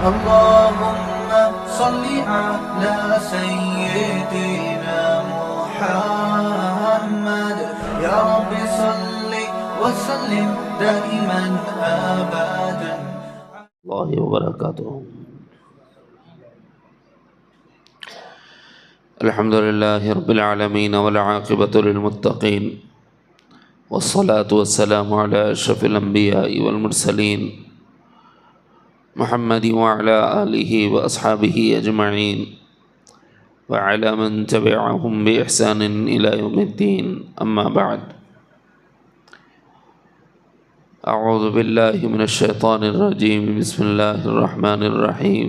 اللهم صل على سيدنا محمد يا رب صل وسلم دائما أبدا الله وبركاته. الحمد لله رب العالمين والعاقبة للمتقين والصلاة والسلام على أشرف الأنبياء والمرسلين محمد وعلى آله وأصحابه أجمعين وعلى من تبعهم بإحسان إلى يوم الدين. أما بعد، أعوذ بالله من الشيطان الرجيم. بسم الله الرحمن الرحيم.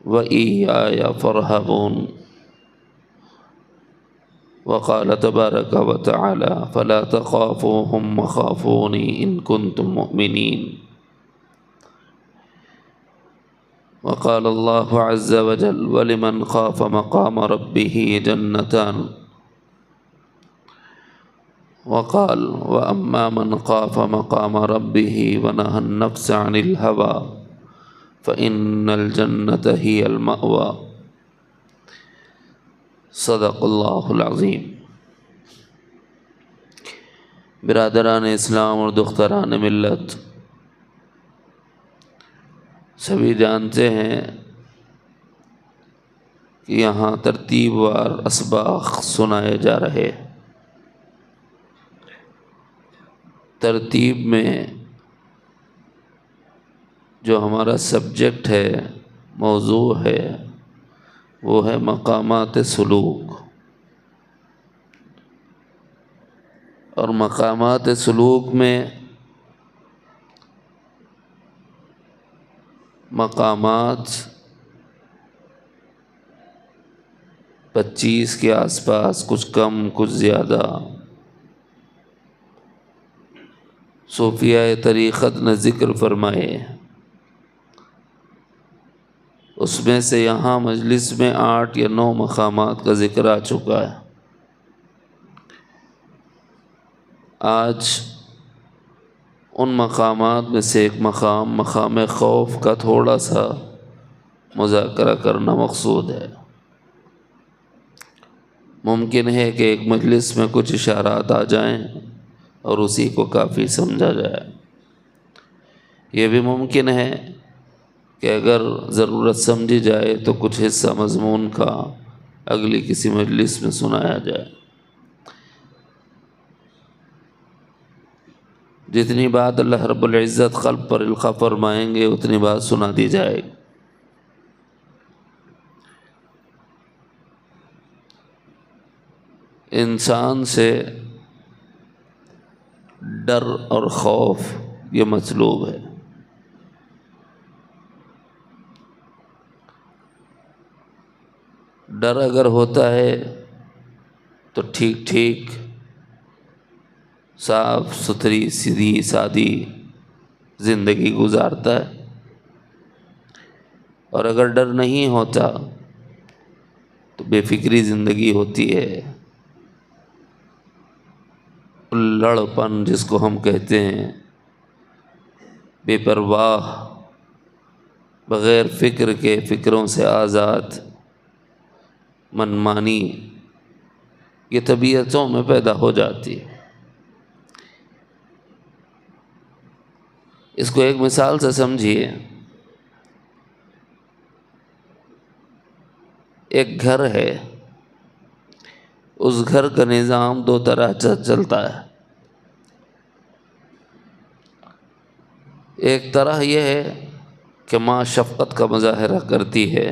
وإياي فارهبون. وقال تبارك وتعالى فلا تخافوهم وخافوني إن كنتم مؤمنين. وقال الله عز وجل ولمن خاف مقام ربه جنتان. وقال وأما من خاف مقام ربه ونهى النفس عن الهوى فإن الجنة هي المأوى. صدق اللہ العظیم. برادران اسلام اور دختران ملت، سبھی جانتے ہیں کہ یہاں ترتیب وار اسباق سنائے جا رہے. ترتیب میں جو ہمارا سبجیکٹ ہے، موضوع ہے، وہ ہے مقامات سلوک. اور مقامات سلوک میں مقامات 25 کے آس پاس، کچھ کم کچھ زیادہ، صوفیہ طریقت نے ذکر فرمائے. اس میں سے یہاں مجلس میں 8 یا 9 مقامات کا ذکر آ چکا ہے. آج ان مقامات میں سے ایک مقام خوف کا تھوڑا سا مذاکرہ کرنا مقصود ہے. ممکن ہے کہ ایک مجلس میں کچھ اشارات آ جائیں اور اسی کو کافی سمجھا جائے. یہ بھی ممکن ہے کہ اگر ضرورت سمجھی جائے تو کچھ حصہ مضمون کا اگلی کسی مجلس میں سنایا جائے. جتنی بات اللہ رب العزت قلب پر القاء فرمائیں گے اتنی بات سنا دی جائے گی. انسان سے ڈر اور خوف یہ مطلوب ہے. ڈر اگر ہوتا ہے تو ٹھیک ٹھیک صاف ستھری سیدھی سادی زندگی گزارتا ہے، اور اگر ڈر نہیں ہوتا تو بے فکری زندگی ہوتی ہے. لڑپن جس کو ہم کہتے ہیں، بے پرواہ، بغیر فکر کے، فکروں سے آزاد منمانی، یہ طبیعتوں میں پیدا ہو جاتی ہے. اس کو ایک مثال سے سمجھیے. ایک گھر ہے، اس گھر کا نظام 2 طرح چلتا ہے. ایک طرح یہ ہے کہ ماں شفقت کا مظاہرہ کرتی ہے،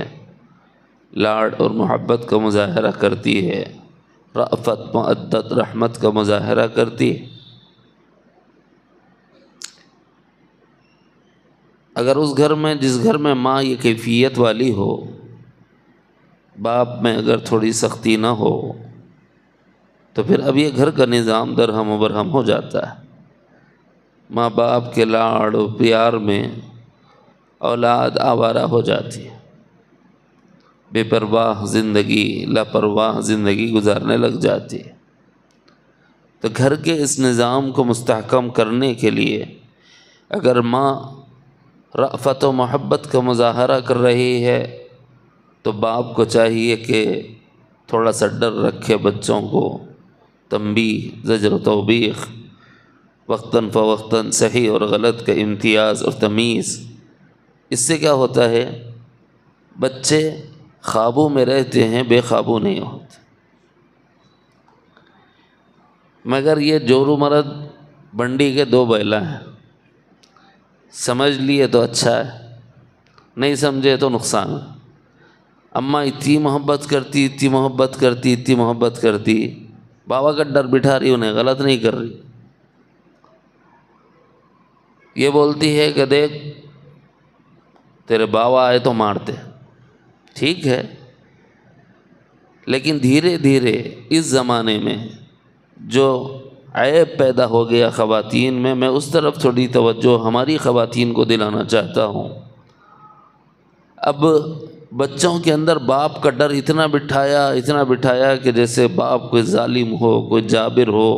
لاڈ اور محبت کا مظاہرہ کرتی ہے، رأفت، مودت، رحمت کا مظاہرہ کرتی ہے. اگر اس گھر میں، جس گھر میں ماں یہ کیفیت والی ہو، باپ میں اگر تھوڑی سختی نہ ہو، تو پھر اب یہ گھر کا نظام درہم و برہم ہو جاتا ہے. ماں باپ کے لاڑ و پیار میں اولاد آوارہ ہو جاتی ہے، بے پرواہ زندگی، لاپرواہ زندگی گزارنے لگ جاتی ہے. تو گھر کے اس نظام کو مستحکم کرنے کے لیے اگر ماں رأفت و محبت کا مظاہرہ کر رہی ہے تو باپ کو چاہیے کہ تھوڑا سا ڈر رکھے بچوں کو، تنبیہ، زجر و توبیخ، وقتاً فوقتاً صحیح اور غلط کا امتیاز اور تمیز۔ اس سے کیا ہوتا ہے، بچے خوابوں میں رہتے ہیں، بے خوابو نہیں ہوتے۔ مگر یہ جورو مرد بنڈی کے دو بیلا ہیں، سمجھ لیے تو اچھا ہے، نہیں سمجھے تو نقصان ہے۔ اماں اتنی محبت کرتی، اتنی محبت کرتی، اتنی محبت کرتی، بابا کا ڈر بٹھا رہی، انہیں غلط نہیں کر رہی۔ یہ بولتی ہے کہ دیکھ تیرے بابا آئے تو مارتے، ٹھیک ہے، لیکن دھیرے دھیرے اس زمانے میں جو عیب پیدا ہو گیا خواتین میں اس طرف تھوڑی توجہ ہماری خواتین کو دلانا چاہتا ہوں۔ اب بچوں کے اندر باپ کا ڈر اتنا بٹھایا کہ جیسے باپ کوئی ظالم ہو، کوئی جابر ہو،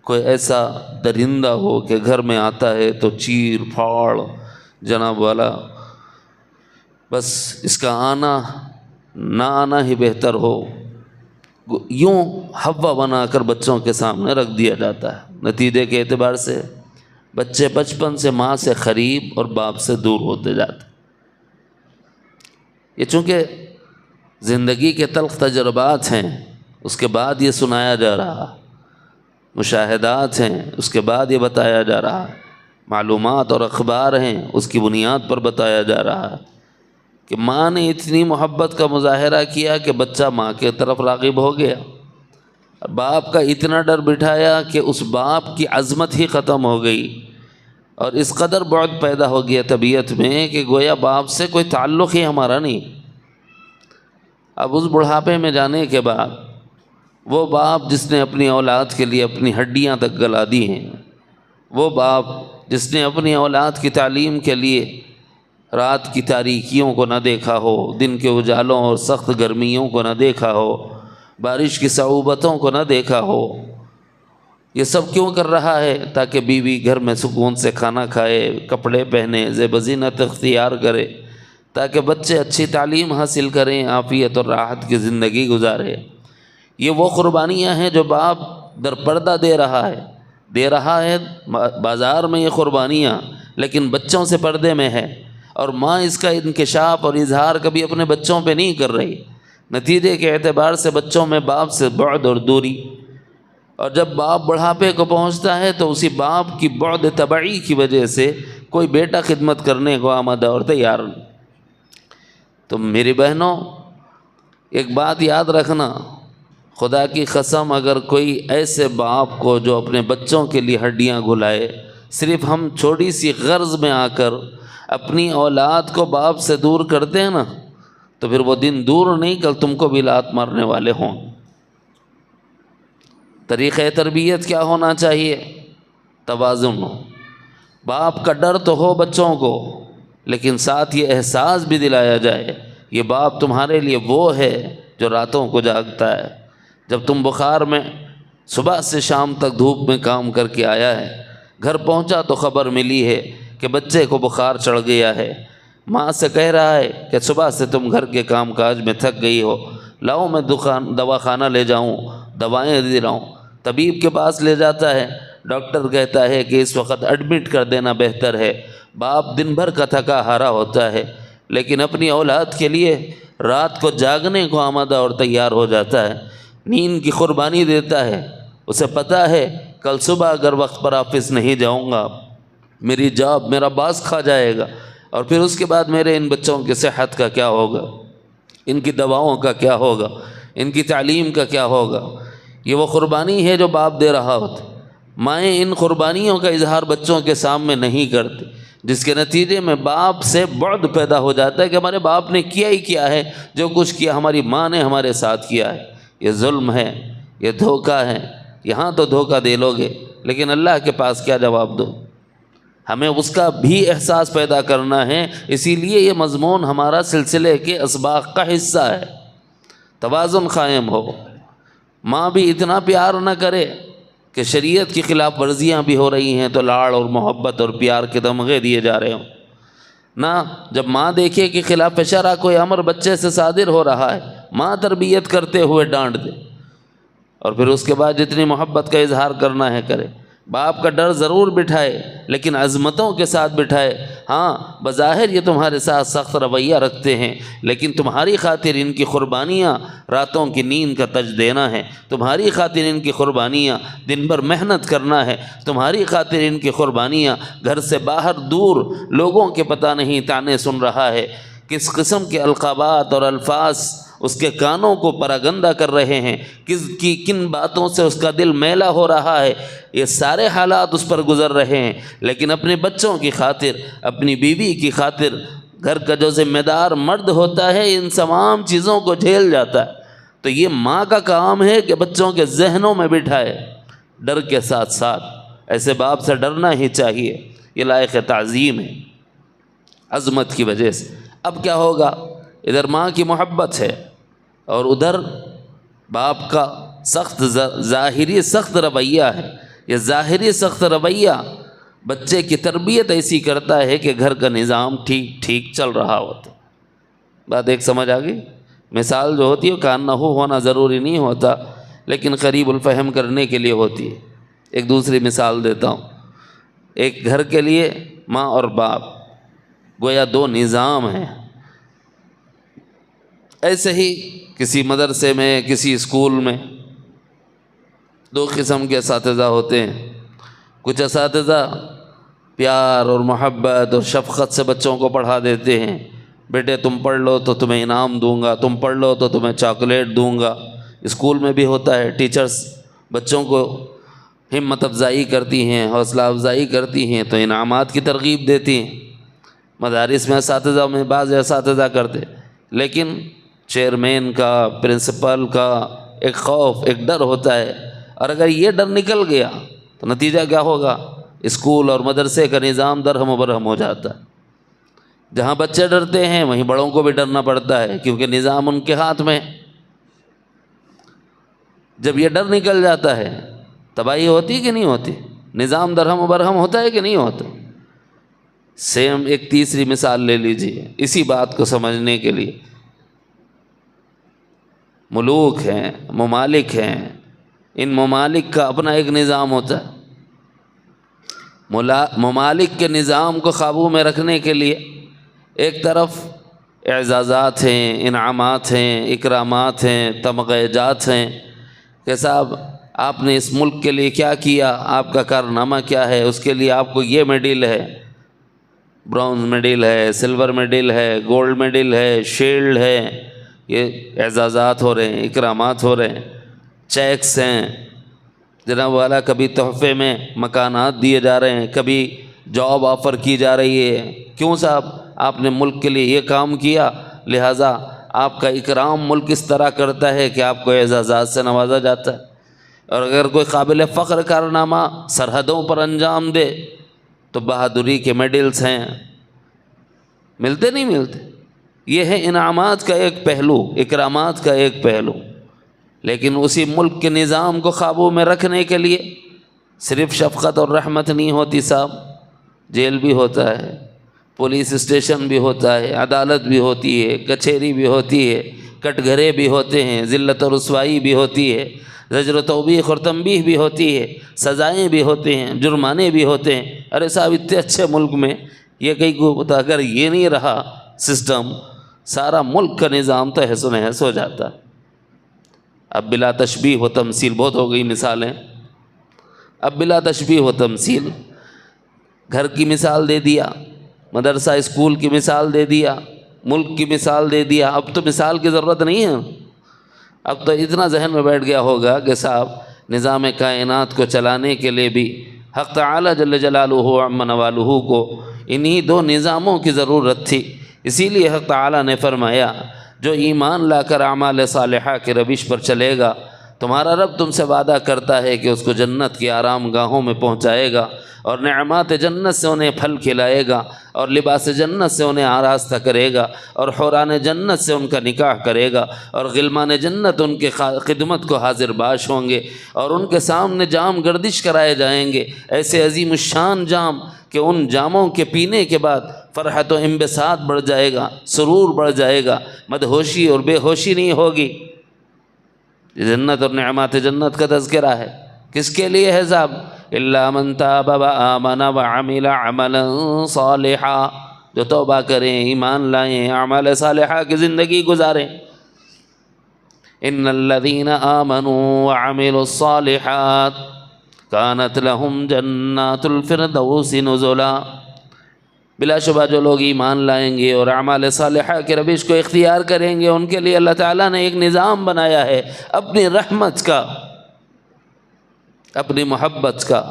کوئی ایسا درندہ ہو کہ گھر میں آتا ہے تو چیر پھاڑ جناب والا، بس اس کا آنا نہ آنا ہی بہتر ہو، یوں حوا بنا کر بچوں کے سامنے رکھ دیا جاتا ہے۔ نتیجے کے اعتبار سے بچے بچپن سے ماں سے قریب اور باپ سے دور ہوتے جاتے۔ یہ چونکہ زندگی کے تلخ تجربات ہیں، اس کے بعد یہ سنایا جا رہا، مشاہدات ہیں، اس کے بعد یہ بتایا جا رہا، معلومات اور اخبار ہیں، اس کی بنیاد پر بتایا جا رہا ہے کہ ماں نے اتنی محبت کا مظاہرہ کیا کہ بچہ ماں کے طرف راغب ہو گیا، باپ کا اتنا ڈر بٹھایا کہ اس باپ کی عظمت ہی ختم ہو گئی، اور اس قدر بعد پیدا ہو گیا طبیعت میں کہ گویا باپ سے کوئی تعلق ہی ہمارا نہیں۔ اب اس بڑھاپے میں جانے کے بعد وہ باپ جس نے اپنی اولاد کے لیے اپنی ہڈیاں تک گلا دی ہیں، وہ باپ جس نے اپنی اولاد کی تعلیم کے لیے رات کی تاریکیوں کو نہ دیکھا ہو، دن کے اجالوں اور سخت گرمیوں کو نہ دیکھا ہو، بارش کی صعوبتوں کو نہ دیکھا ہو، یہ سب کیوں کر رہا ہے؟ تاکہ بیوی گھر میں سکون سے کھانا کھائے، کپڑے پہنے، زیب و زینت اختیار کرے، تاکہ بچے اچھی تعلیم حاصل کریں، عافیت اور راحت کی زندگی گزارے۔ یہ وہ قربانیاں ہیں جو باپ در پردہ دے رہا ہے بازار میں یہ قربانیاں، لیکن بچوں سے پردے میں ہے، اور ماں اس کا انکشاف اور اظہار کبھی اپنے بچوں پہ نہیں کر رہی۔ نتیجے کے اعتبار سے بچوں میں باپ سے بعد اور دوری، اور جب باپ بڑھاپے کو پہنچتا ہے تو اسی باپ کی بعد طبعی کی وجہ سے کوئی بیٹا خدمت کرنے کو آمادہ اور تیار نہیں۔ تو میری بہنوں، ایک بات یاد رکھنا، خدا کی قسم اگر کوئی ایسے باپ کو جو اپنے بچوں کے لیے ہڈیاں گھلائے، صرف ہم چھوٹی سی غرض میں آ کر اپنی اولاد کو باپ سے دور کرتے ہیں نا، تو پھر وہ دن دور نہیں، کل تم کو بھی لات مارنے والے ہوں۔ طریقہ تربیت کیا ہونا چاہیے؟ توازن ہو۔ باپ کا ڈر تو ہو بچوں کو، لیکن ساتھ یہ احساس بھی دلایا جائے یہ باپ تمہارے لیے وہ ہے جو راتوں کو جاگتا ہے۔ جب تم بخار میں صبح سے شام تک دھوپ میں کام کر کے آیا ہے، گھر پہنچا تو خبر ملی ہے کہ بچے کو بخار چڑھ گیا ہے، ماں سے کہہ رہا ہے کہ صبح سے تم گھر کے کام کاج میں تھک گئی ہو، لاؤ میں دواخانہ لے جاؤں، دوائیں دلاؤں۔ طبیب کے پاس لے جاتا ہے، ڈاکٹر کہتا ہے کہ اس وقت ایڈمٹ کر دینا بہتر ہے۔ باپ دن بھر کا تھکا ہارا ہوتا ہے، لیکن اپنی اولاد کے لیے رات کو جاگنے کو آمادہ اور تیار ہو جاتا ہے، نیند کی قربانی دیتا ہے۔ اسے پتہ ہے کل صبح اگر وقت پر آفس نہیں جاؤں گا، میری جاب میرا باس کھا جائے گا، اور پھر اس کے بعد میرے ان بچوں کی صحت کا کیا ہوگا، ان کی دواؤں کا کیا ہوگا، ان کی تعلیم کا کیا ہوگا۔ یہ وہ قربانی ہے جو باپ دے رہا ہوتا۔ مائیں ان قربانیوں کا اظہار بچوں کے سامنے نہیں کرتی، جس کے نتیجے میں باپ سے بعد پیدا ہو جاتا ہے کہ ہمارے باپ نے کیا ہی کیا ہے، جو کچھ کیا ہماری ماں نے ہمارے ساتھ کیا ہے۔ یہ ظلم ہے، یہ دھوکہ ہے۔ یہاں تو دھوکہ دے لو گے، لیکن اللہ کے پاس کیا جواب دو؟ ہمیں اس کا بھی احساس پیدا کرنا ہے۔ اسی لیے یہ مضمون ہمارا سلسلے کے اسباق کا حصہ ہے۔ توازن قائم ہو، ماں بھی اتنا پیار نہ کرے کہ شریعت کی خلاف ورزیاں بھی ہو رہی ہیں تو لاڑ اور محبت اور پیار کے تمغے دیے جا رہے ہوں۔ نہ جب ماں دیکھے کہ خلاف شرع کوئی امر بچے سے صادر ہو رہا ہے، ماں تربیت کرتے ہوئے ڈانٹ دے، اور پھر اس کے بعد جتنی محبت کا اظہار کرنا ہے کرے۔ باپ کا ڈر ضرور بٹھائے لیکن عظمتوں کے ساتھ بٹھائے۔ ہاں بظاہر یہ تمہارے ساتھ سخت رویہ رکھتے ہیں، لیکن تمہاری خاطر ان کی قربانیاں راتوں کی نیند کا تج دینا ہے، تمہاری خاطر ان کی قربانیاں دن بھر محنت کرنا ہے، تمہاری خاطر ان کی قربانیاں گھر سے باہر دور لوگوں کے پتہ نہیں تانے سن رہا ہے، کس قسم کے القابات اور الفاظ اس کے کانوں کو پراگندہ کر رہے ہیں، کن باتوں سے اس کا دل میلا ہو رہا ہے، یہ سارے حالات اس پر گزر رہے ہیں، لیکن اپنے بچوں کی خاطر، اپنی بیوی کی خاطر، گھر کا جو ذمہ دار مرد ہوتا ہے ان تمام چیزوں کو جھیل جاتا ہے۔ تو یہ ماں کا کام ہے کہ بچوں کے ذہنوں میں بٹھائے ڈر کے ساتھ ساتھ۔ ایسے باپ سے ڈرنا ہی چاہیے، یہ لائق تعظیم ہے عظمت کی وجہ سے۔ اب کیا ہوگا؟ ادھر ماں کی محبت ہے اور ادھر باپ کا ظاہری سخت رویہ ہے۔ یہ ظاہری سخت رویہ بچے کی تربیت ایسی کرتا ہے کہ گھر کا نظام ٹھیک چل رہا ہوتا۔ بات ایک سمجھ آ گئی؟ مثال جو ہوتی ہے کان نہ ہونا ضروری نہیں ہوتا، لیکن قریب الفہم کرنے کے لیے ہوتی ہے۔ ایک دوسری مثال دیتا ہوں۔ ایک گھر کے لیے ماں اور باپ گویا دو نظام ہیں۔ ایسے ہی کسی مدرسے میں، کسی اسکول میں دو قسم کے اساتذہ ہوتے ہیں۔ کچھ اساتذہ پیار اور محبت اور شفقت سے بچوں کو پڑھا دیتے ہیں، بیٹے تم پڑھ لو تو تمہیں انعام دوں گا، تم پڑھ لو تو تمہیں چاکلیٹ دوں گا۔ اسکول میں بھی ہوتا ہے، ٹیچرز بچوں کو ہمت افزائی کرتی ہیں، حوصلہ افزائی کرتی ہیں تو انعامات کی ترغیب دیتی ہیں۔ مدارس میں اساتذہ میں بعض اساتذہ کرتے، لیکن چیئرمین کا، پرنسپل کا ایک خوف، ایک ڈر ہوتا ہے، اور اگر یہ ڈر نکل گیا تو نتیجہ کیا ہوگا؟ اسکول اور مدرسے کا نظام درہم و برہم ہو جاتا ہے۔ جہاں بچے ڈرتے ہیں وہیں بڑوں کو بھی ڈرنا پڑتا ہے، کیونکہ نظام ان کے ہاتھ میں۔ جب یہ ڈر نکل جاتا ہے تباہی ہوتی کہ نہیں ہوتی؟ نظام درہم و برہم ہوتا ہے کہ نہیں ہوتا؟ سیم ایک تیسری مثال لے لیجیے اسی بات کو سمجھنے کے لیے۔ ملوک ہیں، ممالک ہیں، ان ممالک کا اپنا ایک نظام ہوتا ہے۔ ممالک کے نظام کو قابو میں رکھنے کے لیے ایک طرف اعزازات ہیں، انعامات ہیں، اکرامات ہیں، تمغہ جات ہیں کہ صاحب آپ نے اس ملک کے لیے کیا کیا، آپ کا کارنامہ کیا ہے، اس کے لیے آپ کو یہ میڈل ہے، برونز میڈل ہے، سلور میڈل ہے، گولڈ میڈل ہے، شیلڈ ہے۔ یہ اعزازات ہو رہے ہیں، اکرامات ہو رہے ہیں، چیکس ہیں جناب والا، کبھی تحفے میں مکانات دیے جا رہے ہیں، کبھی جاب آفر کی جا رہی ہے۔ کیوں صاحب؟ آپ نے ملک کے لیے یہ کام کیا، لہٰذا آپ کا اکرام ملک اس طرح کرتا ہے کہ آپ کو اعزازات سے نوازا جاتا ہے۔ اور اگر کوئی قابل فخر کارنامہ سرحدوں پر انجام دے تو بہادری کے میڈلز ہیں، ملتے نہیں ملتے؟ یہ ہے انعامات کا ایک پہلو، اکرامات کا ایک پہلو۔ لیکن اسی ملک کے نظام کو قابو میں رکھنے کے لیے صرف شفقت اور رحمت نہیں ہوتی صاحب، جیل بھی ہوتا ہے، پولیس اسٹیشن بھی ہوتا ہے، عدالت بھی ہوتی ہے، کچہری بھی ہوتی ہے، کٹ گھرے بھی ہوتے ہیں، ذلت و رسوائی بھی ہوتی ہے، زجر و توبیخ اور تنبیہ بھی ہوتی ہے، سزائیں بھی ہوتے ہیں، جرمانے بھی ہوتے ہیں۔ ارے صاحب اتنے اچھے ملک میں یہ کہیں کو بتا، اگر یہ نہیں رہا سسٹم، سارا ملک کا نظام تہس و نہس ہو جاتا۔ اب بلا تشبیہ و تمثیل، بہت ہو گئی مثالیں، اب بلا تشبیہ و تمثیل گھر کی مثال دے دیا، مدرسہ اسکول کی مثال دے دیا، ملک کی مثال دے دیا، اب تو مثال کی ضرورت نہیں ہے۔ اب تو اتنا ذہن میں بیٹھ گیا ہوگا کہ صاحب نظام کائنات کو چلانے کے لیے بھی حق تعالی جل جلالہ عم نوالہ کو انہی دو نظاموں کی ضرورت تھی۔ اسی لیے حق تعالی نے فرمایا جو ایمان لا کر اعمال صالحہ کے روش پر چلے گا، تمہارا رب تم سے وعدہ کرتا ہے کہ اس کو جنت کی آرام گاہوں میں پہنچائے گا، اور نعمات جنت سے انہیں پھل کھلائے گا، اور لباس جنت سے انہیں آراستہ کرے گا، اور حوران جنت سے ان کا نکاح کرے گا، اور غلمان جنت ان کے خدمت کو حاضر باش ہوں گے، اور ان کے سامنے جام گردش کرائے جائیں گے، ایسے عظیم الشان جام کہ ان جاموں کے پینے کے بعد فرحت و انبساط بڑھ جائے گا، سرور بڑھ جائے گا، مدہوشی اور بے ہوشی نہیں ہوگی۔ جنت اور نعمات جنت کا تذکرہ ہے، کس کے لیے ہے صاحب؟ الا من تاب وآمن وعمل عملا صالحا، جو توبہ کریں، ایمان لائیں، اعمال صالحہ کی زندگی گزاریں۔ ان الذين آمنوا وعملوا الصالحات كانت لهم جنات الفردوس نزلا، بلا شبہ جو لوگ ایمان لائیں گے اور اعمال صالحہ کے روش کو اختیار کریں گے، ان کے لیے اللہ تعالیٰ نے ایک نظام بنایا ہے اپنی رحمت کا، اپنی محبت کا۔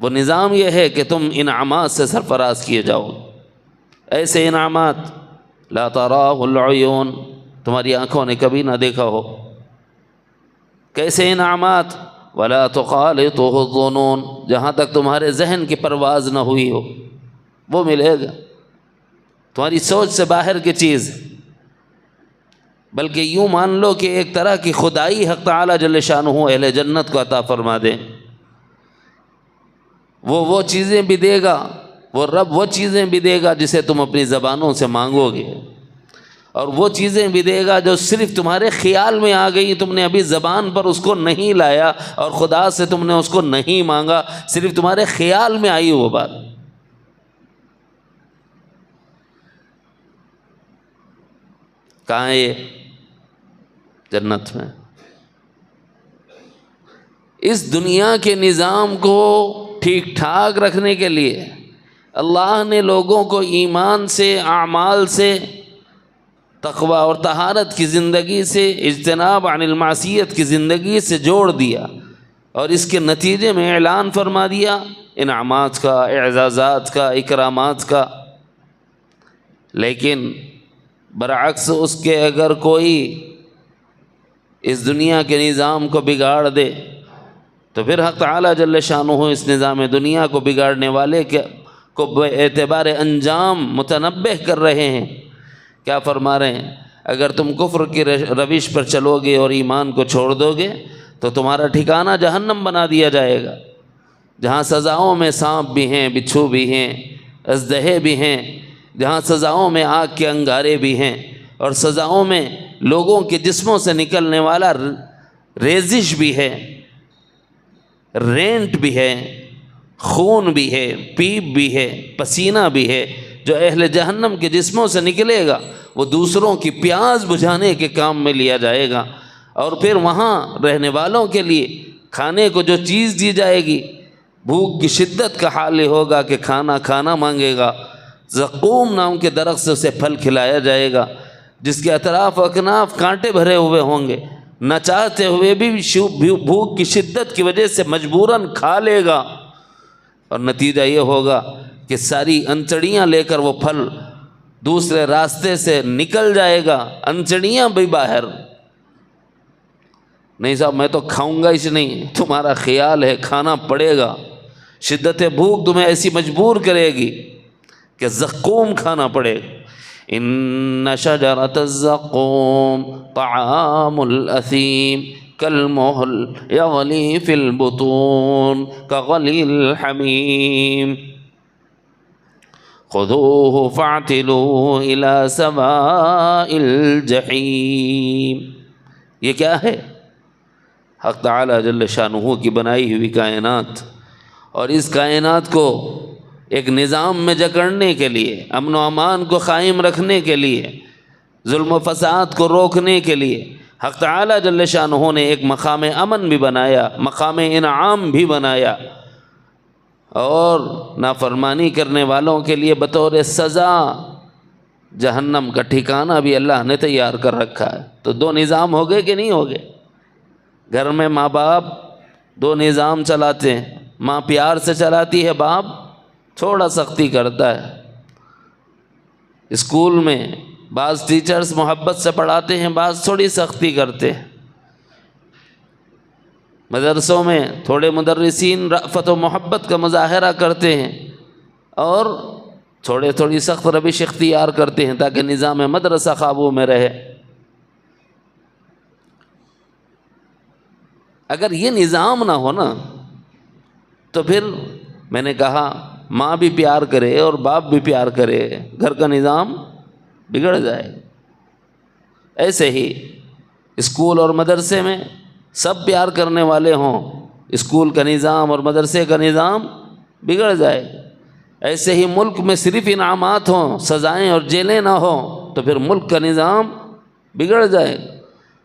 وہ نظام یہ ہے کہ تم انعامات سے سرفراز کیے جاؤ، ایسے انعامات لا تراہ العیون، تمہاری آنکھوں نے کبھی نہ دیکھا ہو۔ کیسے انعامات؟ ولا تخالطہ الظنون، جہاں تک تمہارے ذہن کی پرواز نہ ہوئی ہو وہ ملے گا، تمہاری سوچ سے باہر کی چیز۔ بلکہ یوں مان لو کہ ایک طرح کی خدائی حق تعالی جل شانہ اہل جنت کو عطا فرما دیں۔ وہ چیزیں بھی دے گا، وہ رب وہ چیزیں بھی دے گا جسے تم اپنی زبانوں سے مانگو گے، اور وہ چیزیں بھی دے گا جو صرف تمہارے خیال میں آ گئی، تم نے ابھی زبان پر اس کو نہیں لایا اور خدا سے تم نے اس کو نہیں مانگا، صرف تمہارے خیال میں آئی وہ بات۔ کہاں ہے یہ؟ جنت میں۔ اس دنیا کے نظام کو ٹھیک ٹھاک رکھنے کے لیے اللہ نے لوگوں کو ایمان سے، اعمال سے، تقوی اور طہارت کی زندگی سے، اجتناب عن المعصیت کی زندگی سے جوڑ دیا، اور اس کے نتیجے میں اعلان فرما دیا انعامات کا، اعزازات کا، اکرامات کا۔ لیکن برعکس اس کے اگر کوئی اس دنیا کے نظام کو بگاڑ دے تو پھر حق تعالی جل شانہ اس نظام دنیا کو بگاڑنے والے کو بے اعتبار انجام متنبہ کر رہے ہیں۔ کیا فرما رہے ہیں؟ اگر تم کفر کی روش پر چلو گے اور ایمان کو چھوڑ دو گے تو تمہارا ٹھکانہ جہنم بنا دیا جائے گا، جہاں سزاؤں میں سانپ بھی ہیں، بچھو بھی ہیں، اژدہے بھی ہیں، جہاں سزاؤں میں آگ کے انگارے بھی ہیں، اور سزاؤں میں لوگوں کے جسموں سے نکلنے والا ریزش بھی ہے، رینٹ بھی ہے، خون بھی ہے، پیپ بھی ہے، پسینہ بھی ہے۔ جو اہل جہنم کے جسموں سے نکلے گا وہ دوسروں کی پیاس بجھانے کے کام میں لیا جائے گا، اور پھر وہاں رہنے والوں کے لیے کھانے کو جو چیز دی جائے گی، بھوک کی شدت کا حال یہ ہوگا کہ کھانا مانگے گا۔ زقوم نام کے درخت سے اسے پھل کھلایا جائے گا جس کے اطراف و اکناف کانٹے بھرے ہوئے ہوں گے، نہ چاہتے ہوئے بھی بھوک کی شدت کی وجہ سے مجبوراً کھا لے گا، اور نتیجہ یہ ہوگا کہ ساری انچڑیاں لے کر وہ پھل دوسرے راستے سے نکل جائے گا، انچڑیاں بھی باہر۔ نہیں صاحب میں تو کھاؤں گا، اس نہیں، تمہارا خیال ہے کھانا پڑے گا۔ شدت بھوک تمہیں ایسی مجبور کرے گی کہ زقوم کھانا پڑے گا۔ ان شجرۃ الزقوم طعام الاثیم کالمہل یغلی فی البطون کغلی الحمیم خذوه فاعتلوه الى سواء الجحیم۔ یہ کیا ہے؟ حق تعالی جل شانہ کی بنائی ہوئی کائنات، اور اس کائنات کو ایک نظام میں جکڑنے کے لیے، امن و امان کو قائم رکھنے کے لیے، ظلم و فساد کو روکنے کے لیے حق تعالی جل شانہ نے ایک مقام امن بھی بنایا، مقام انعام بھی بنایا، اور نافرمانی کرنے والوں کے لیے بطور سزا جہنم کا ٹھکانہ بھی اللہ نے تیار کر رکھا ہے۔ تو دو نظام ہو گئے کہ نہیں ہو گئے؟ گھر میں ماں باپ دو نظام چلاتے ہیں، ماں پیار سے چلاتی ہے، باپ تھوڑا سختی کرتا ہے۔ اسکول میں بعض ٹیچرز محبت سے پڑھاتے ہیں، بعض تھوڑی سختی کرتے ہیں۔ مدرسوں میں تھوڑے مدرسین رأفت و محبت کا مظاہرہ کرتے ہیں اور تھوڑی سخت روش اختیار کرتے ہیں تاکہ نظام مدرسہ قابو میں رہے۔ اگر یہ نظام نہ ہو نا تو پھر میں نے کہا ماں بھی پیار کرے اور باپ بھی پیار کرے، گھر کا نظام بگڑ جائے۔ ایسے ہی اسکول اور مدرسے میں سب پیار کرنے والے ہوں، اسکول کا نظام اور مدرسے کا نظام بگڑ جائے۔ ایسے ہی ملک میں صرف انعامات ہوں، سزائیں اور جیلیں نہ ہوں، تو پھر ملک کا نظام بگڑ جائے۔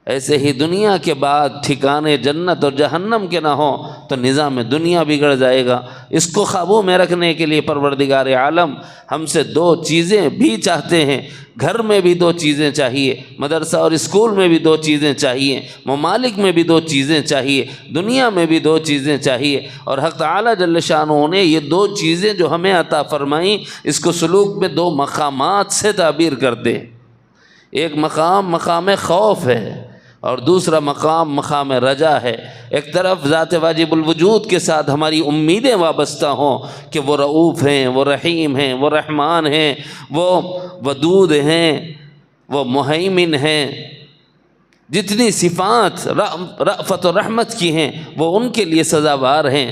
ایسے ہی دنیا کے بعد ٹھکانے جنت اور جہنم کے نہ ہوں تو نظام دنیا بگڑ جائے گا۔ اس کو قابو میں رکھنے کے لیے پروردگار عالم ہم سے دو چیزیں بھی چاہتے ہیں۔ گھر میں بھی دو چیزیں چاہیے، مدرسہ اور اسکول میں بھی دو چیزیں چاہیے، ممالک میں بھی دو چیزیں چاہیے، دنیا میں بھی دو چیزیں چاہیے۔ اور حق تعالی جل شانہ نے یہ دو چیزیں جو ہمیں عطا فرمائیں، اس کو سلوک میں دو مقامات سے تعبیر کرتے ہیں۔ ایک مقام مقام خوف ہے اور دوسرا مقام مقام رجا ہے۔ ایک طرف ذات واجب الوجود کے ساتھ ہماری امیدیں وابستہ ہوں کہ وہ رؤوف ہیں، وہ رحیم ہیں، وہ رحمان ہیں، وہ ودود ہیں، وہ مہیمن ہیں، جتنی صفات رأفت و رحمت کی ہیں وہ ان کے لیے سزاوار ہیں۔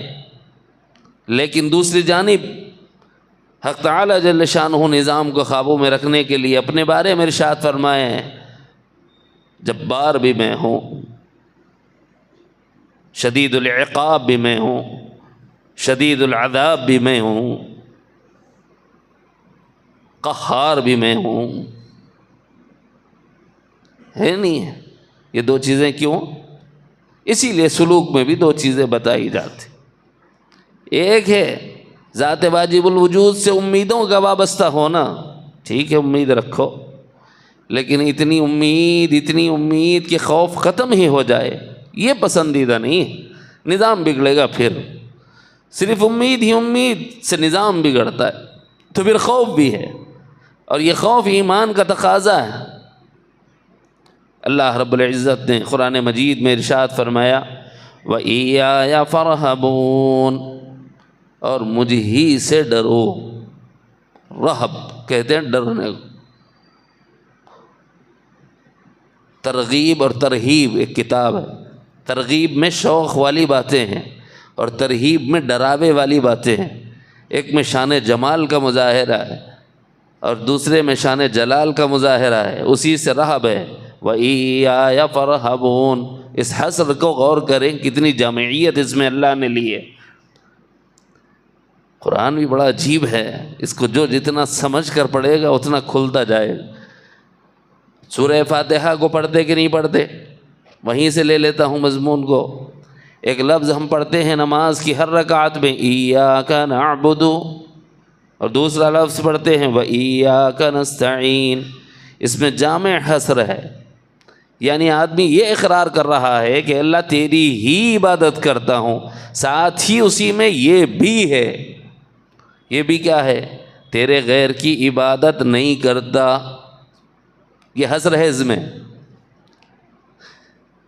لیکن دوسری جانب حق تعالی جل شانہ نظام کو قابو میں رکھنے کے لیے اپنے بارے میں ارشاد فرمائے ہیں، جبار بھی میں ہوں، شدید العقاب بھی میں ہوں، شدید العذاب بھی میں ہوں، قہار بھی میں ہوں۔ ہے نہیں ہے یہ دو چیزیں کیوں؟ اسی لیے سلوک میں بھی دو چیزیں بتائی جاتی۔ ایک ہے ذات واجب الوجود سے امیدوں کا وابستہ ہونا، ٹھیک ہے امید رکھو، لیکن اتنی امید کہ خوف ختم ہی ہو جائے، یہ پسندیدہ نہیں ہے، نظام بگڑے گا۔ پھر صرف امید ہی امید سے نظام بگڑتا ہے، تو پھر خوف بھی ہے، اور یہ خوف ایمان کا تقاضا ہے۔ اللہ رب العزت نے قرآن مجید میں ارشاد فرمایا وَإِيَّايَ فَارْهَبُونَ، اور مجھ ہی سے ڈرو۔ رہب کہتے ہیں ڈرنے کو۔ ترغیب اور ترہیب ایک کتاب ہے، ترغیب میں شوق والی باتیں ہیں اور ترہیب میں ڈراوے والی باتیں ہیں۔ ایک میں شان جمال کا مظاہرہ ہے اور دوسرے میں شان جلال کا مظاہرہ ہے، اسی سے رہب ہے۔ وَإِيَّايَ فَارْهَبُونَ، اس حصر کو غور کریں کتنی جامعیت اس میں اللہ نے لی ہے۔ قرآن بھی بڑا عجیب ہے، اس کو جو جتنا سمجھ کر پڑھے گا اتنا کھلتا جائے گا۔ سورہ فاتحہ کو پڑھتے کہ نہیں پڑھتے؟ وہیں سے لے لیتا ہوں مضمون کو۔ ایک لفظ ہم پڑھتے ہیں نماز کی ہر رکعت میں ایاک نعبد، اور دوسرا لفظ پڑھتے ہیں وایاک نستعین۔ اس میں جامع حصر ہے، یعنی آدمی یہ اقرار کر رہا ہے کہ اللہ تیری ہی عبادت کرتا ہوں، ساتھ ہی اسی میں یہ بھی ہے۔ یہ بھی کیا ہے؟ تیرے غیر کی عبادت نہیں کرتا۔ یہ حصر ہے اس میں،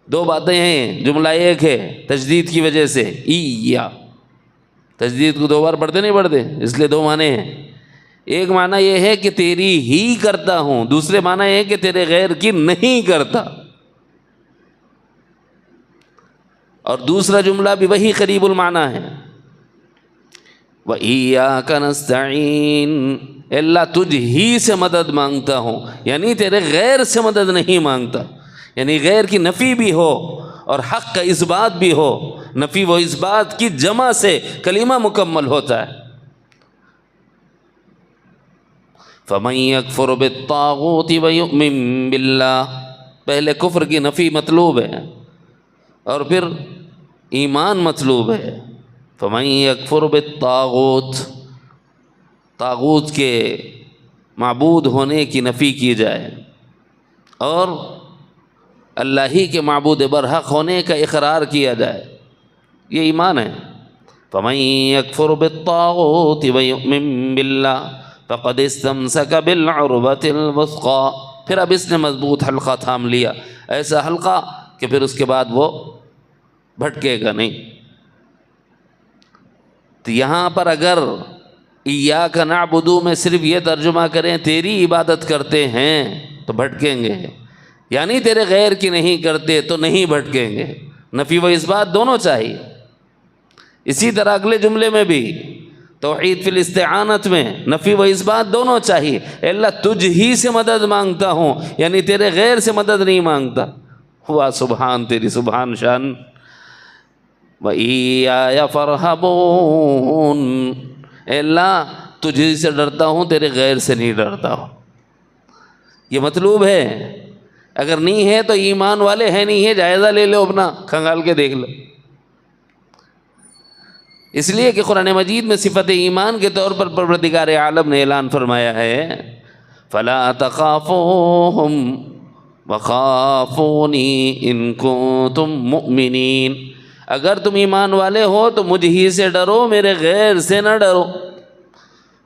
دو باتیں ہیں، جملہ ایک ہے تجدید کی وجہ سے ایا، تجدید کو دو بار پڑھتے نہیں پڑھتے، اس لیے دو معنی ہیں۔ ایک معنی یہ ہے کہ تیری ہی کرتا ہوں، دوسرے معنی یہ ہے کہ تیرے غیر کی نہیں کرتا۔ اور دوسرا جملہ بھی وہی قریب المعنی ہے، وَإِيَّاكَ نَسْتَعِينُ، اللہ تجھ ہی سے مدد مانگتا ہوں، یعنی تیرے غیر سے مدد نہیں مانگتا، یعنی غیر کی نفی بھی ہو اور حق کا اثبات بھی ہو۔ نفی و اثبات کی جمع سے کلمہ مکمل ہوتا ہے۔ فَمَن يَكْفُرْ بِالطَّاغُوتِ وَيُؤْمِن بِاللَّهِ، پہلے کفر کی نفی مطلوب ہے اور پھر ایمان مطلوب ہے۔ فَمَن يَكْفُرْ بِالطَّاغُوتِ، طاغوت کے معبود ہونے کی نفی کی جائے اور اللہ ہی کے معبود برحق ہونے کا اقرار کیا جائے، یہ ایمان ہے۔ فَمَن يَكْفُرْ بِالطَّاغُوتِ وَيُؤْمِن بِاللَّهِ فَقَدِ اسْتَمْسَكَ بِالْعُرْوَةِ الْوُثْقَىٰ، پھر اب اس نے مضبوط حلقہ تھام لیا، ایسا حلقہ کہ پھر اس کے بعد وہ بھٹکے گا نہیں۔ تو یہاں پر اگر ایاک نعبد میں صرف یہ ترجمہ کریں تیری عبادت کرتے ہیں تو بھٹکیں گے، یعنی تیرے غیر کی نہیں کرتے تو نہیں بھٹکیں گے۔ نفی و اثبات دونوں چاہیے۔ اسی طرح اگلے جملے میں بھی توحید فی الاستعانت میں نفی و اثبات دونوں چاہیے. اے اللہ تجھ ہی سے مدد مانگتا ہوں، یعنی تیرے غیر سے مدد نہیں مانگتا. ہوا سبحان تیری سبحان شان. وَإِيَّايَ فَارْهَبُونِ، اے اللہ تجھ ہی سے ڈرتا ہوں، تیرے غیر سے نہیں ڈرتا ہوں. یہ مطلوب ہے. اگر نہیں ہے تو ایمان والے ہیں نہیں ہے، جائزہ لے لو اپنا، کھنگال کے دیکھ لو. اس لیے کہ قرآن مجید میں صفت ایمان کے طور پر پروردگار عالم نے اعلان فرمایا ہے فَلَا تَخَافُوهُمْ وَخَافُونِي إِن كُنتُم مُؤْمِنِينَ. اگر تم ایمان والے ہو تو مجھ ہی سے ڈرو، میرے غیر سے نہ ڈرو.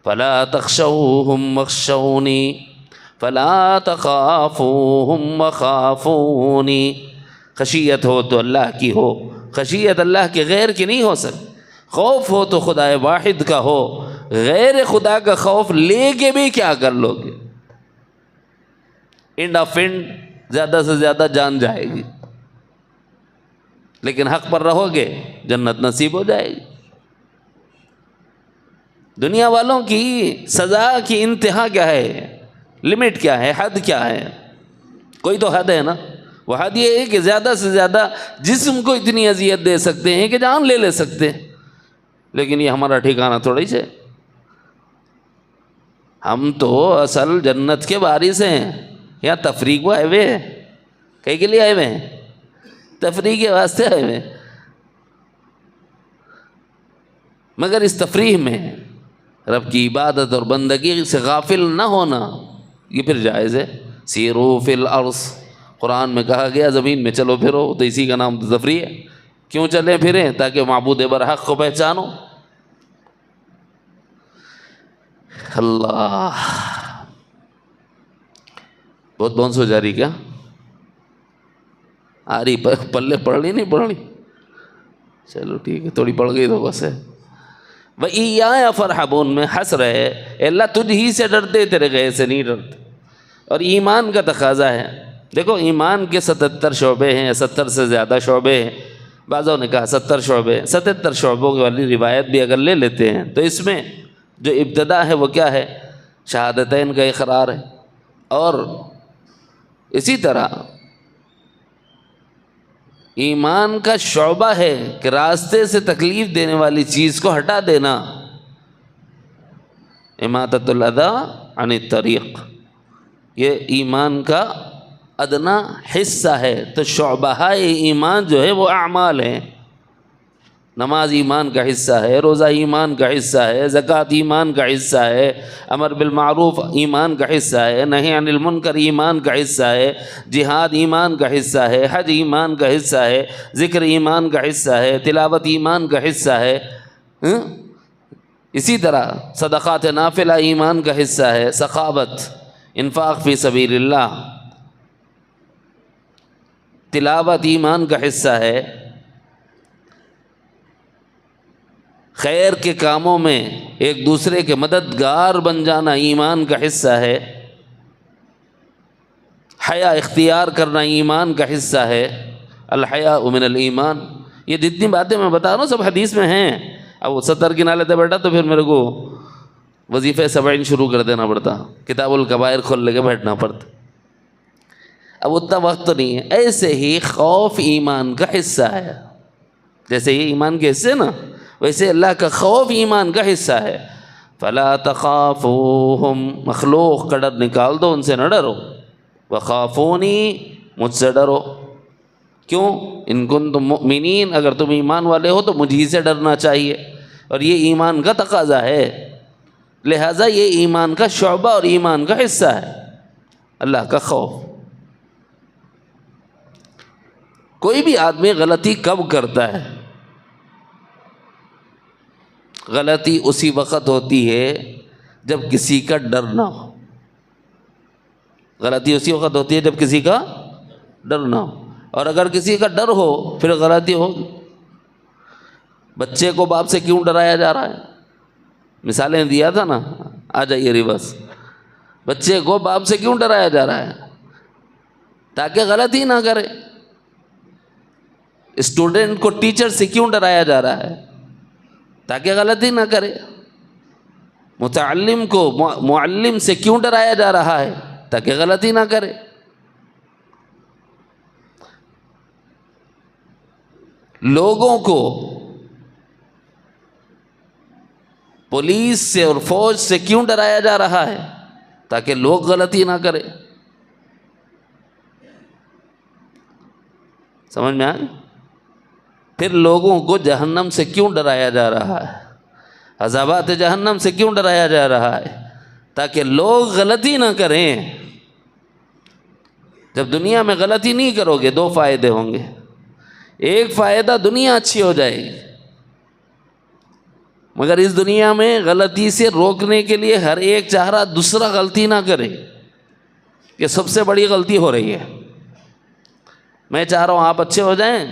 فَلَا تَخْشَوْهُمْ وَاخْشَوْنِي فَلَا تَخَافُوهُمْ وَخَافُونِي. خشیت ہو تو اللہ کی ہو، خشیت اللہ کے غیر کی نہیں ہو سکتی. خوف ہو تو خدا واحد کا ہو، غیر خدا کا خوف لے کے بھی کیا کر لو گے؟ اینڈ آف اینڈ زیادہ سے زیادہ جان جائے گی، لیکن حق پر رہو گے جنت نصیب ہو جائے گی. دنیا والوں کی سزا کی انتہا کیا ہے، لمٹ کیا ہے، حد کیا ہے؟ کوئی تو حد ہے نا. وہ حد یہ ہے کہ زیادہ سے زیادہ جسم کو اتنی اذیت دے سکتے ہیں کہ جان لے سکتے ہیں، لیکن یہ ہمارا ٹھکانہ تھوڑی سے. ہم تو اصل جنت کے وارث ہیں. یا تفریح کو آئے ہوئے ہیں، کہیں کے لیے آئے ہوئے ہیں؟ تفریح کے واسطے آئے ہوئے ہیں. مگر اس تفریح میں رب کی عبادت اور بندگی سے غافل نہ ہونا یہ پھر جائز ہے. سیروا فی الارض، قرآن میں کہا گیا زمین میں چلو پھرو، تو اسی کا نام تو تفریح ہے. کیوں چلیں پھریں؟ تاکہ معبود برحق کو پہچانو. اللہ بہت بونس ہو جا رہی کیا؟ آ رہی پلے پڑھنی نہیں پڑھنی؟ چلو ٹھیک ہے، تھوڑی پڑھ گئی تو بس ہے. وَإِيَّايَ فَارْهَبُونَ میں حسر ہے. اے اللہ تجھ ہی سے ڈرتے، تیرے غیر سے نہیں ڈرتے. اور ایمان کا تقاضا ہے. دیکھو ایمان کے 77 شعبے ہیں، 70 سے زیادہ شعبے ہیں. بعضوں نے کہا 70 شعبے، 77 شعبوں والی روایت بھی اگر لے لیتے ہیں تو اس میں جو ابتدا ہے وہ کیا ہے؟ شہادتین کا اقرار ہے. اور اسی طرح ایمان کا شعبہ ہے کہ راستے سے تکلیف دینے والی چیز کو ہٹا دینا، اماطۃ الاذی عن الطریق. یہ ایمان کا ادنا حصہ ہے. تو شعبہ ایمان جو ہے وہ اعمال ہیں. نماز ایمان کا حصہ ہے، روزہ ایمان کا حصہ ہے، زکوٰۃ ایمان کا حصہ ہے، امر بالمعروف ایمان کا حصہ ہے، نہی عن المنکر ایمان کا حصہ ہے، جہاد ایمان کا حصہ ہے، حج ایمان کا حصہ ہے، ذکر ایمان کا حصہ ہے، تلاوت ایمان کا حصہ ہے. اسی طرح صدقات نافلہ ایمان کا حصہ ہے، سخاوت، انفاق فی سبیل اللہ، تلاوت ایمان کا حصہ ہے. خیر کے کاموں میں ایک دوسرے کے مددگار بن جانا ایمان کا حصہ ہے. حیا اختیار کرنا ایمان کا حصہ ہے. الحیاء من الایمان. یہ جتنی باتیں میں بتا رہا ہوں سب حدیث میں ہیں. اب وہ 70 کے نالے تھے بیٹا تو پھر میرے کو وظیفہ 70 شروع کر دینا پڑتا، کتاب الکبائر کھول لے کے بیٹھنا پڑتا. اب اتنا وقت تو نہیں ہے. ایسے ہی خوف ایمان کا حصہ ہے. جیسے یہ ایمان کے حصے نا، ویسے اللہ کا خوف ایمان کا حصہ ہے. فَلَا تَخَافُوهُمْ، مخلوق کا ڈر نکال دو، ان سے نہ ڈرو. وَخَافُونِي، مجھ سے ڈرو. کیوں؟ ان کنتم مؤمنین، اگر تم ایمان والے ہو تو مجھ ہی سے ڈرنا چاہیے. اور یہ ایمان کا تقاضا ہے، لہٰذا یہ ایمان کا شعبہ اور ایمان کا حصہ ہے اللہ کا خوف. کوئی بھی آدمی غلطی کب کرتا ہے؟ غلطی اسی وقت ہوتی ہے جب کسی کا ڈر نہ ہو. غلطی اسی وقت ہوتی ہے جب کسی کا ڈر نہ ہو. اور اگر کسی کا ڈر ہو پھر غلطی ہوگی. بچے کو باپ سے کیوں ڈرایا جا رہا ہے؟ مثالیں دیا تھا نا، آ جائیے ریورس. بچے کو باپ سے کیوں ڈرایا جا رہا ہے؟ تاکہ غلطی نہ کرے. اسٹوڈنٹ کو ٹیچر سے کیوں ڈرایا جا رہا ہے؟ تاکہ غلطی نہ کرے. متعلم کو معلم سے کیوں ڈرایا جا رہا ہے؟ تاکہ غلطی نہ کرے۔ لوگوں کو پولیس سے اور فوج سے کیوں ڈرایا جا رہا ہے؟ تاکہ لوگ غلطی نہ کرے۔ سمجھ میں آئے؟ پھر لوگوں کو جہنم سے کیوں ڈرایا جا رہا ہے؟ عذابات جہنم سے کیوں ڈرایا جا رہا ہے؟ تاکہ لوگ غلطی نہ کریں۔ جب دنیا میں غلطی نہیں کرو گے 2 فائدے ہوں گے۔ ایک فائدہ دنیا اچھی ہو جائے گی، مگر اس دنیا میں غلطی سے روکنے کے لیے ہر ایک چاہ رہا دوسرا غلطی نہ کرے۔ یہ سب سے بڑی غلطی ہو رہی ہے۔ میں چاہ رہا ہوں آپ اچھے ہو جائیں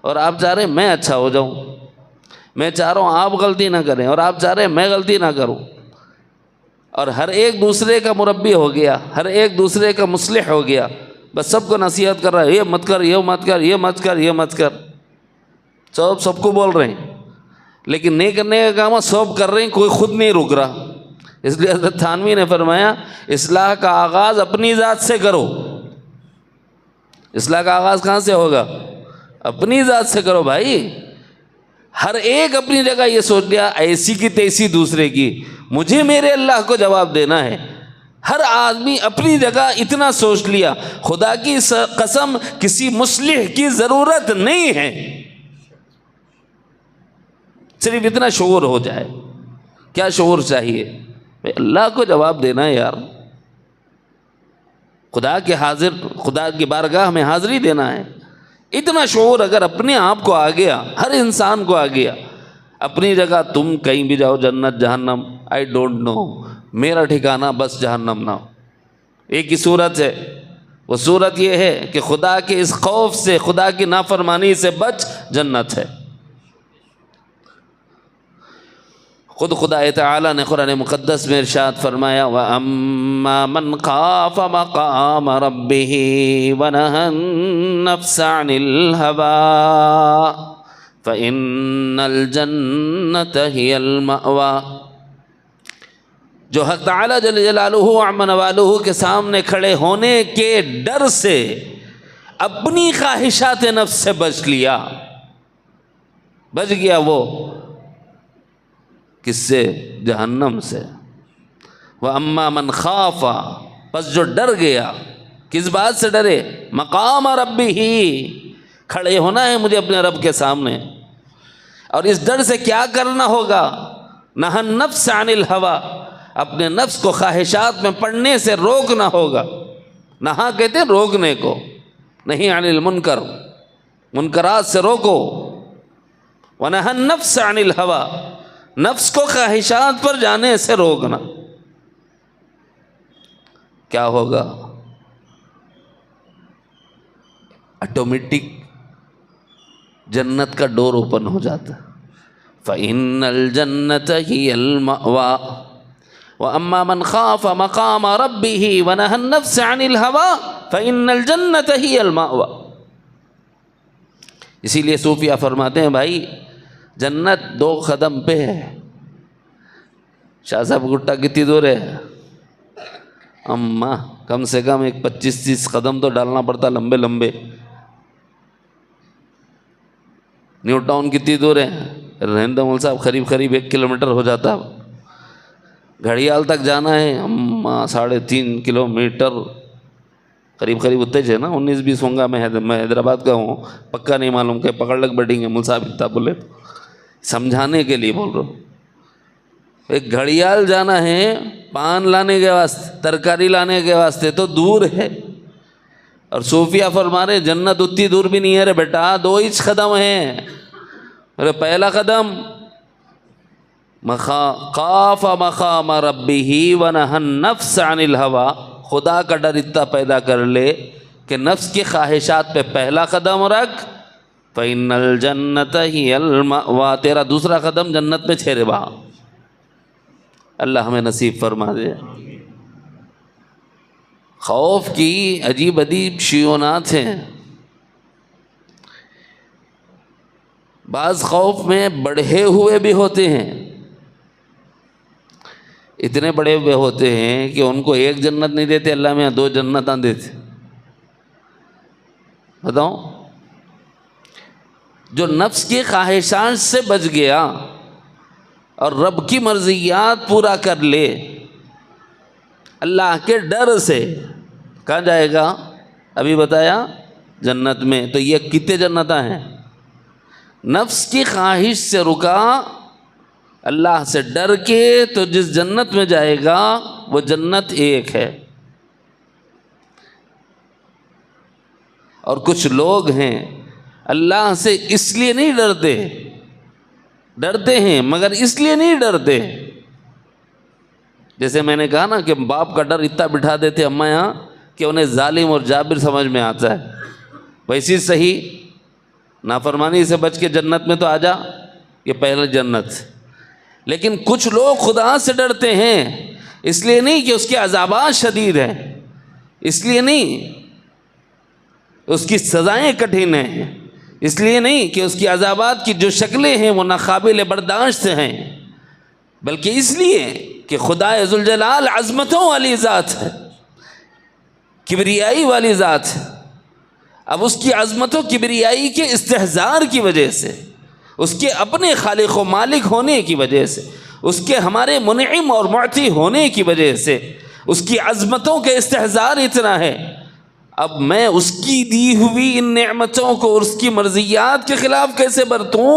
اور آپ چاہ رہے ہیں میں اچھا ہو جاؤں۔ میں چاہ رہا ہوں آپ غلطی نہ کریں اور آپ چاہ رہے ہیں میں غلطی نہ کروں، اور ہر ایک دوسرے کا مربی ہو گیا، ہر ایک دوسرے کا مصلح ہو گیا، بس سب کو نصیحت کر رہا ہے، یہ مت کر، یہ مت کر، یہ مت کر، یہ مت کر۔ سب کو بول رہے ہیں، لیکن نہیں کرنے کا کام سب کر رہے ہیں، کوئی خود نہیں رک رہا۔ اس لیے حضرت تھانوی نے فرمایا اصلاح کا آغاز اپنی ذات سے کرو۔ اصلاح کا آغاز کہاں سے ہوگا؟ اپنی ذات سے کرو بھائی۔ ہر ایک اپنی جگہ یہ سوچ لیا ایسی کی تیسی دوسرے کی، مجھے میرے اللہ کو جواب دینا ہے۔ ہر آدمی اپنی جگہ اتنا سوچ لیا، خدا کی قسم کسی مصلح کی ضرورت نہیں ہے، صرف اتنا شعور ہو جائے۔ کیا شعور چاہیے؟ اللہ کو جواب دینا ہے یار، خدا کی بارگاہ میں حاضری دینا ہے۔ اتنا شعور اگر اپنے آپ کو آ گیا، ہر انسان کو آ گیا، اپنی جگہ تم کہیں بھی جاؤ، جنت جہنم آئی ڈونٹ نو، میرا ٹھکانہ بس جہنم نہ ہو۔ ایک ہی صورت ہے، وہ صورت یہ ہے کہ خدا کے اس خوف سے، خدا کی نافرمانی سے بچ، جنت ہے۔ خود خدا تعالیٰ نے قرآن مقدس میں ارشاد فرمایا وَأَمَّا مَنْ خَافَ مَقَامَ رَبِّهِ وَنَهَى النَّفْسَ عَنِ الْهَوَىٰ فَإِنَّ الْجَنَّةَ هِيَ الْمَأْوَىٰ۔ جو حق تعالیٰ جل جلالہ عم نوالہ کے سامنے کھڑے ہونے کے ڈر سے اپنی خواہشات نفس سے بچ لیا، بچ گیا، وہ کس سے؟ جہنم سے۔ وَأَمَّا مَنْ خَافَ، بس جو ڈر گیا، کس بات سے ڈرے؟ مقام ربہ، کھڑے ہونا ہے مجھے اپنے رب کے سامنے، اور اس ڈر سے کیا کرنا ہوگا؟ نہى النفس عن الهوى، اپنے نفس کو خواہشات میں پڑنے سے روکنا ہوگا۔ نہا کہتے ہیں روکنے کو، نہیں عن المنکر، منکرات سے روکو۔ وَنَهَى النَّفْسَ عَنِ الْهَوَىٰ، نفس کو خواہشات پر جانے سے روکنا۔ کیا ہوگا؟ آٹومیٹک جنت کا ڈور اوپن ہو جاتا۔ فَإِنَّ الْجَنَّةَ هِيَ الْمَأْوَىٰ وَأَمَّا مَنْ خَافَ مَقَامَ رَبِّهِ وَنَهَى النَّفْسَ عَنِ الْهَوَىٰ فَإِنَّ الْجَنَّةَ هِيَ الْمَأْوَىٰ۔ اسی لیے صوفیہ فرماتے ہیں بھائی جنت 2 قدم پہ ہے۔ شاہ صاحب گٹا کتنی دور ہے؟ اماں کم سے کم 25-30 قدم تو ڈالنا پڑتا، لمبے لمبے۔ نیو ٹاؤن کتنی دور ہے؟ رہندہ مول صاحب قریب 1 کلومیٹر ہو جاتا۔ گھڑیال تک جانا ہے اماں 3.5 کلومیٹر، قریب اتنے ہے نا، 19-20 ہوں گا۔ میں حیدرآباد کا ہوں، پکا نہیں معلوم کہ پکڑ لگ بیٹھیں گے مول صاحب اتنا بولے، سمجھانے کے لیے بول رہا ہوں۔ ایک گھڑیال جانا ہے پان لانے کے واسطے، ترکاری لانے کے واسطے تو دور ہے، اور صوفیہ فرما رہے جنت اتنی دور بھی نہیں ہے رے بیٹا، 2 ہی قدم ہیں۔ ارے پہلا قدم خاف مقام ربہ ونہى النفس عن الہویٰ، خدا کا ڈر اتنا پیدا کر لے کہ نفس کی خواہشات پہ پہلا قدم رکھ۔ فَإِنَّ الْجَنَّةَ هِيَ الْمَأْوَىٰ، تیرا دوسرا قدم جنت میں چھیرے بہا۔ اللہ ہمیں نصیب فرما دے۔ خوف کی عجیب شیونات ہیں۔ بعض خوف میں بڑھے ہوئے بھی ہوتے ہیں، اتنے بڑے ہوئے ہوتے ہیں کہ ان کو ایک جنت نہیں دیتے، اللہ میں 2 جنتاں دیتے. بتاؤ، جو نفس کی خواہشات سے بچ گیا اور رب کی مرضیات پورا کر لے اللہ کے ڈر سے، کہاں جائے گا؟ ابھی بتایا جنت میں. تو یہ کتنے جنتاں ہیں؟ نفس کی خواہش سے رکا، اللہ سے ڈر کے، تو جس جنت میں جائے گا وہ جنت ایک ہے. اور کچھ لوگ ہیں اللہ سے اس لیے نہیں ڈرتے، ڈرتے ہیں مگر اس لیے نہیں ڈرتے. جیسے میں نے کہا نا کہ باپ کا ڈر اتنا بٹھا دیتے اماں یہاں کہ انہیں ظالم اور جابر سمجھ میں آتا ہے. ویسی صحیح نافرمانی سے بچ کے جنت میں تو آ جا، یہ پہلے جنت. لیکن کچھ لوگ خدا سے ڈرتے ہیں، اس لیے نہیں کہ اس کے عذابات شدید ہیں، اس لیے نہیں اس کی سزائیں کٹھن ہیں، اس لیے نہیں کہ اس کی عذابات کی جو شکلیں ہیں وہ ناقابل برداشت ہیں، بلکہ اس لیے کہ خدا ذوالجلال عظمتوں والی ذات ہے، کبریائی والی ذات ہے. اب اس کی عظمت و کبریائی کے استحضار کی وجہ سے، اس کے اپنے خالق و مالک ہونے کی وجہ سے، اس کے ہمارے منعم اور معطی ہونے کی وجہ سے اس کی عظمتوں کا استحضار اتنا ہے. اب میں اس کی دی ہوئی ان نعمتوں کو اور اس کی مرضیات کے خلاف کیسے برتوں؟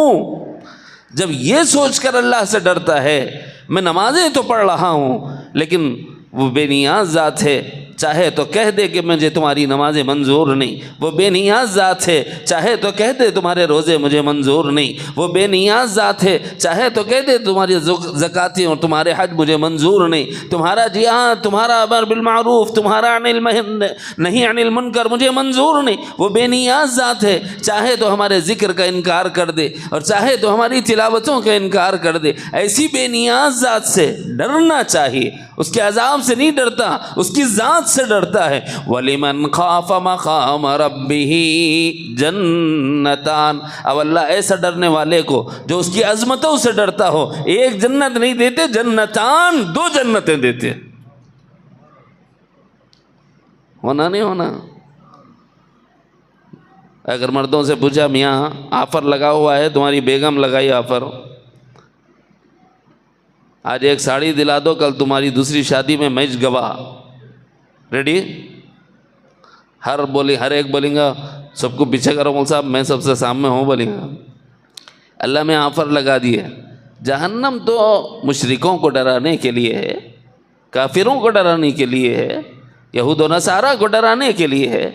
جب یہ سوچ کر اللہ سے ڈرتا ہے، میں نمازیں تو پڑھ رہا ہوں لیکن وہ بے نیاز ذات ہے، چاہے تو کہہ دے کہ مجھے تمہاری نمازیں منظور نہیں. وہ بے نیاز ذات ہے، چاہے تو کہہ دے تمہارے روزے مجھے منظور نہیں. وہ بے نیاز ذات ہے، چاہے تو کہہ دے تمہاری زکاتیں اور تمہارے حج مجھے منظور نہیں. تمہارا جہاد، تمہارا امر بالمعروف، تمہارا نہیں عن المنکر مجھے منظور نہیں. وہ بے نیاز ذات ہے، چاہے تو ہمارے ذکر کا انکار کر دے اور چاہے تو ہماری تلاوتوں کا انکار کر دے. ایسی بے نیاز ذات سے ڈرنا چاہیے. اس کے عذاب سے نہیں ڈرتا، اس کی ذات سے ڈرتا ہے. وَلِمَنْ خَافَ مَقَامَ رَبِّهِ جَنَّتَانِ. اب اللہ ایسا ڈرنے والے کو جو اس کی عظمتوں سے ڈرتا ہو، ایک جنت نہیں دیتے، جنتان، 2 جنتیں دیتے. ہونا نہیں ہونا؟ اگر مردوں سے پوچھا میاں آفر لگا ہوا ہے، تمہاری بیگم لگائی آفر، آج ایک ساڑی دلا دو، کل تمہاری دوسری شادی میں میچ گواہ، ریڈی؟ ہر ایک بولیں گا سب کو پیچھے کرو مول صاحب، میں سب سے سامنے ہوں، بولیں گا. اللہ میں آفر لگا دی ہے. جہنم تو مشرکوں کو ڈرانے کے لیے ہے، کافروں کو ڈرانے کے لیے ہے، یہود و نصارہ کو ڈرانے کے لیے ہے.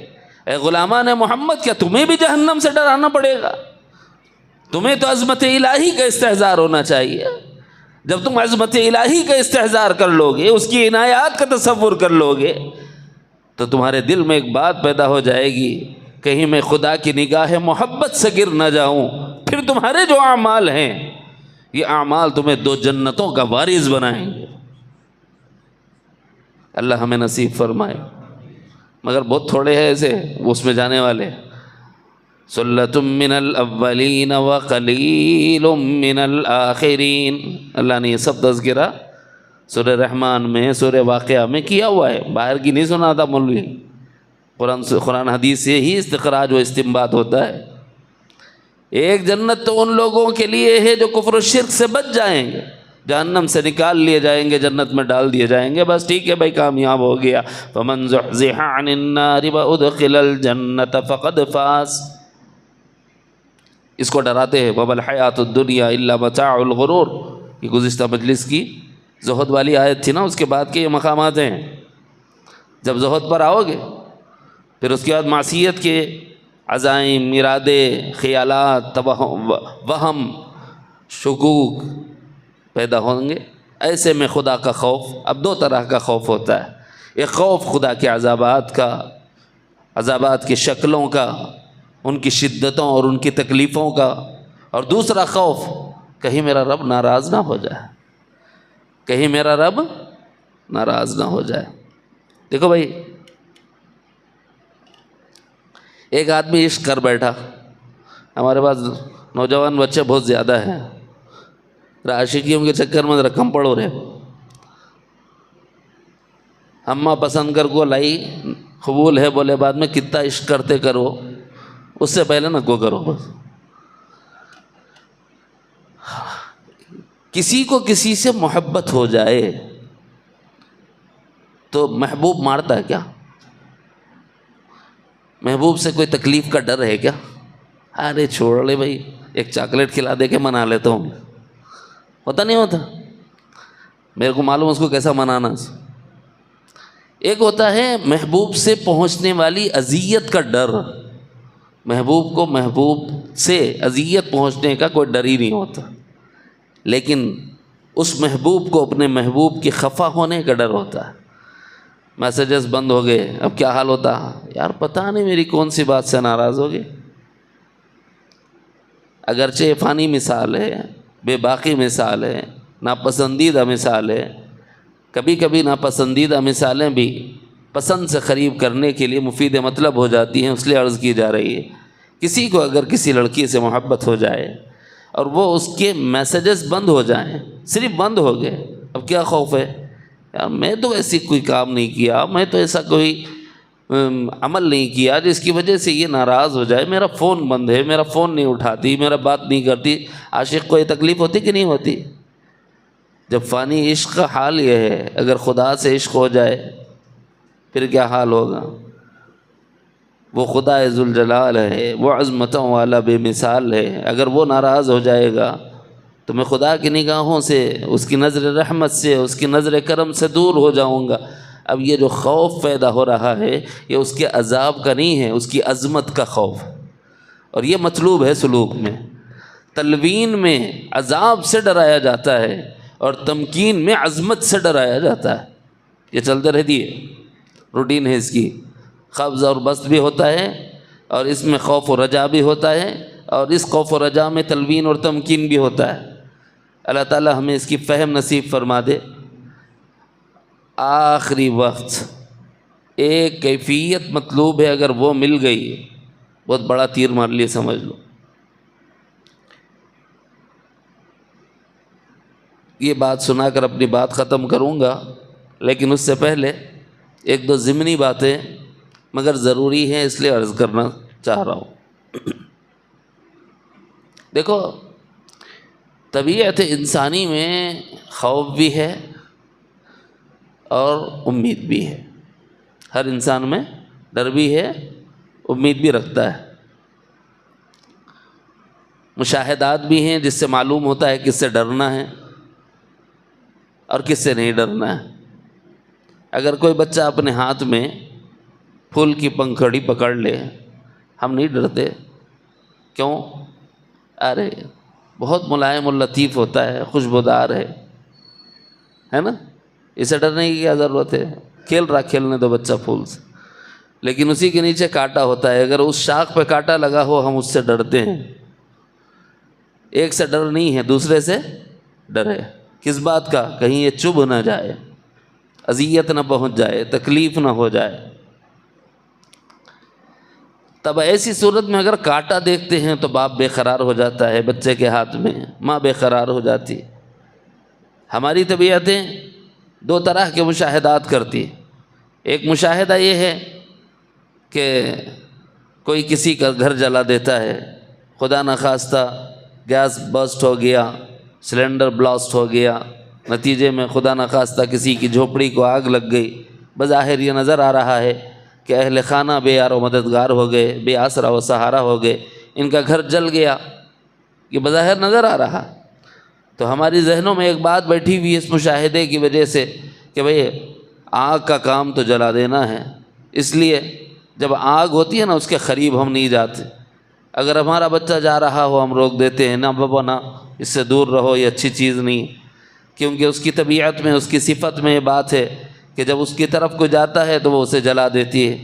اے غلامان محمد، کیا تمہیں بھی جہنم سے ڈرانا پڑے گا؟ تمہیں تو عظمت الہی کا استحضار ہونا چاہیے. جب تم عظمت الہی کا استحضار کر لو گے، اس کی عنایات کا تصور کر لو گے، تو تمہارے دل میں ایک بات پیدا ہو جائے گی، کہیں میں خدا کی نگاہ محبت سے گر نہ جاؤں. پھر تمہارے جو اعمال ہیں، یہ اعمال تمہیں 2 جنتوں کا وارث بنائیں گے. اللہ ہمیں نصیب فرمائے. مگر بہت تھوڑے ہیں ایسے اس میں جانے والے. سلۃ من الاولین وقلیل من الآخرین. اللہ نے یہ سب تذکرہ سورہ رحمان میں، سورہ واقعہ میں کیا ہوا ہے، باہر کی نہیں سنا تھا مولوی. قرآن حدیث سے ہی استخراج و استنباط ہوتا ہے. ایک جنت تو ان لوگوں کے لیے ہے جو کفر و شرک سے بچ جائیں گے، جہنم سے نکال لیے جائیں گے، جنت میں ڈال دیے جائیں گے. بس ٹھیک ہے بھائی، کامیاب ہو گیا. فمن زحزح عن النار وادخل الجنت فقد فاز. اس کو ڈراتے ہیں وما الحیات الدنیا الا متاع الغرور. یہ گزشتہ مجلس کی زہد والی آیت تھی نا، اس کے بعد کے یہ مقامات ہیں. جب زہد پر آؤ گے، پھر اس کے بعد معصیت کے عزائم، ارادے، خیالات، وہم، شکوک پیدا ہوں گے. ایسے میں خدا کا خوف، اب 2 طرح کا خوف ہوتا ہے. ایک خوف خدا کے عذابات کا، عذابات کی شکلوں کا، ان کی شدتوں اور ان کی تکلیفوں کا، اور دوسرا خوف کہیں میرا رب ناراض نہ ہو جائے، کہیں میرا رب ناراض نہ ہو جائے. دیکھو بھائی، ایک آدمی عشق کر بیٹھا. ہمارے پاس نوجوان بچے بہت زیادہ ہیں، عاشقیوں کے چکر میں ذرا کم پڑو رہے. اماں پسند کر کو لائی قبول ہے بولے بعد میں کتنا عشق کرتے کرو، اس سے پہلے نہ کو کرو بس۔ کسی کو کسی سے محبت ہو جائے تو محبوب مارتا ہے کیا؟ محبوب سے کوئی تکلیف کا ڈر ہے کیا؟ ارے چھوڑ لے بھائی، ایک چاکلیٹ کھلا دے کے منا لیتا ہوں، ہوتا نہیں ہوتا؟ میرے کو معلوم اس کو کیسا منانا۔ ایک ہوتا ہے محبوب سے پہنچنے والی اذیت کا ڈر، محبوب کو محبوب سے اذیت پہنچنے کا کوئی ڈر ہی نہیں ہوتا، لیکن اس محبوب کو اپنے محبوب کی خفا ہونے کا ڈر ہوتا ہے۔ میسیجز بند ہو گئے، اب کیا حال ہوتا؟ یار پتہ نہیں میری کون سی بات سے ناراض ہو گئے۔ اگرچہ یہ فانی مثال ہے، بے باقی مثال ہے، ناپسندیدہ مثال ہے، کبھی کبھی ناپسندیدہ مثالیں بھی پسند سے قریب کرنے کے لیے مفید مطلب ہو جاتی ہیں، اس لیے عرض کی جا رہی ہے۔ کسی کو اگر کسی لڑکی سے محبت ہو جائے اور وہ اس کے میسیجز بند ہو جائیں، صرف بند ہو گئے، اب کیا خوف ہے؟ یار میں تو ایسی کوئی کام نہیں کیا، میں تو ایسا کوئی عمل نہیں کیا جس کی وجہ سے یہ ناراض ہو جائے، میرا فون بند ہے، میرا فون نہیں اٹھاتی، میرا بات نہیں کرتی۔ عاشق کو یہ تکلیف ہوتی کہ نہیں ہوتی؟ جب فانی عشق کا حال یہ ہے، اگر خدا سے عشق ہو جائے پھر کیا حال ہوگا؟ وہ خدا ذوالجلال ہے، وہ عظمتوں والا بے مثال ہے، اگر وہ ناراض ہو جائے گا تو میں خدا کی نگاہوں سے، اس کی نظر رحمت سے، اس کی نظر کرم سے دور ہو جاؤں گا۔ اب یہ جو خوف پیدا ہو رہا ہے یہ اس کے عذاب کا نہیں ہے، اس کی عظمت کا خوف، اور یہ مطلوب ہے سلوک میں۔ تلوین میں عذاب سے ڈرایا جاتا ہے اور تمکین میں عظمت سے ڈرایا جاتا ہے، یہ چلتے رہتی ہے، روٹین ہے اس کی۔ قبض اور بسط بھی ہوتا ہے اور اس میں خوف و رجا بھی ہوتا ہے، اور اس خوف و رجا میں تلوین اور تمکین بھی ہوتا ہے۔ اللہ تعالی ہمیں اس کی فہم نصیب فرما دے۔ آخری وقت ایک کیفیت مطلوب ہے، اگر وہ مل گئی بہت بڑا تیر مار لیے سمجھ لو۔ یہ بات سنا کر اپنی بات ختم کروں گا، لیکن اس سے پہلے ایک دو ضمنی باتیں مگر ضروری ہیں، اس لیے عرض کرنا چاہ رہا ہوں۔ دیکھو، طبیعت انسانی میں خوف بھی ہے اور امید بھی ہے، ہر انسان میں ڈر بھی ہے، امید بھی رکھتا ہے۔ مشاہدات بھی ہیں جس سے معلوم ہوتا ہے کس سے ڈرنا ہے اور کس سے نہیں ڈرنا ہے۔ اگر کوئی بچہ اپنے ہاتھ میں پھول کی پنکھڑی پکڑ لے، ہم نہیں ڈرتے، کیوں؟ ارے بہت ملائم و لطیف ہوتا ہے، خوشبودار ہے نا، اسے ڈرنے کی کیا ضرورت ہے؟ کھیلنے دو بچہ پھول سے، لیکن اسی کے نیچے کانٹا ہوتا ہے، اگر اس شاخ پہ کانٹا لگا ہو ہم اس سے ڈرتے ہیں۔ ایک سے ڈر نہیں ہے، دوسرے سے ڈر ہے۔ کس بات کا؟ کہیں یہ چبھ نہ جائے، اذیت نہ پہنچ جائے، تکلیف نہ ہو جائے۔ تب ایسی صورت میں اگر کانٹا دیکھتے ہیں تو باپ بے قرار ہو جاتا ہے بچے کے ہاتھ میں، ماں بے قرار ہو جاتی۔ ہماری طبیعتیں دو طرح کے مشاہدات کرتی۔ ایک مشاہدہ یہ ہے کہ کوئی کسی کا گھر جلا دیتا ہے، خدا نخواستہ گیس برسٹ ہو گیا، سلنڈر بلاسٹ ہو گیا، نتیجے میں خدا نخواستہ کسی کی جھوپڑی کو آگ لگ گئی۔ بظاہر یہ نظر آ رہا ہے کہ اہل خانہ بے یار و مددگار ہو گئے، بے آسرا و سہارا ہو گئے، ان کا گھر جل گیا، یہ بظاہر نظر آ رہا۔ تو ہماری ذہنوں میں ایک بات بیٹھی ہوئی اس مشاہدے کی وجہ سے کہ بھئی آگ کا کام تو جلا دینا ہے، اس لیے جب آگ ہوتی ہے نا اس کے قریب ہم نہیں جاتے۔ اگر ہمارا بچہ جا رہا ہو ہم روک دیتے ہیں، نہ بابا نہ، اس سے دور رہو، یہ اچھی چیز نہیں، کیونکہ اس کی طبیعت میں، اس کی صفت میں یہ بات ہے کہ جب اس کی طرف کوئی جاتا ہے تو وہ اسے جلا دیتی ہے۔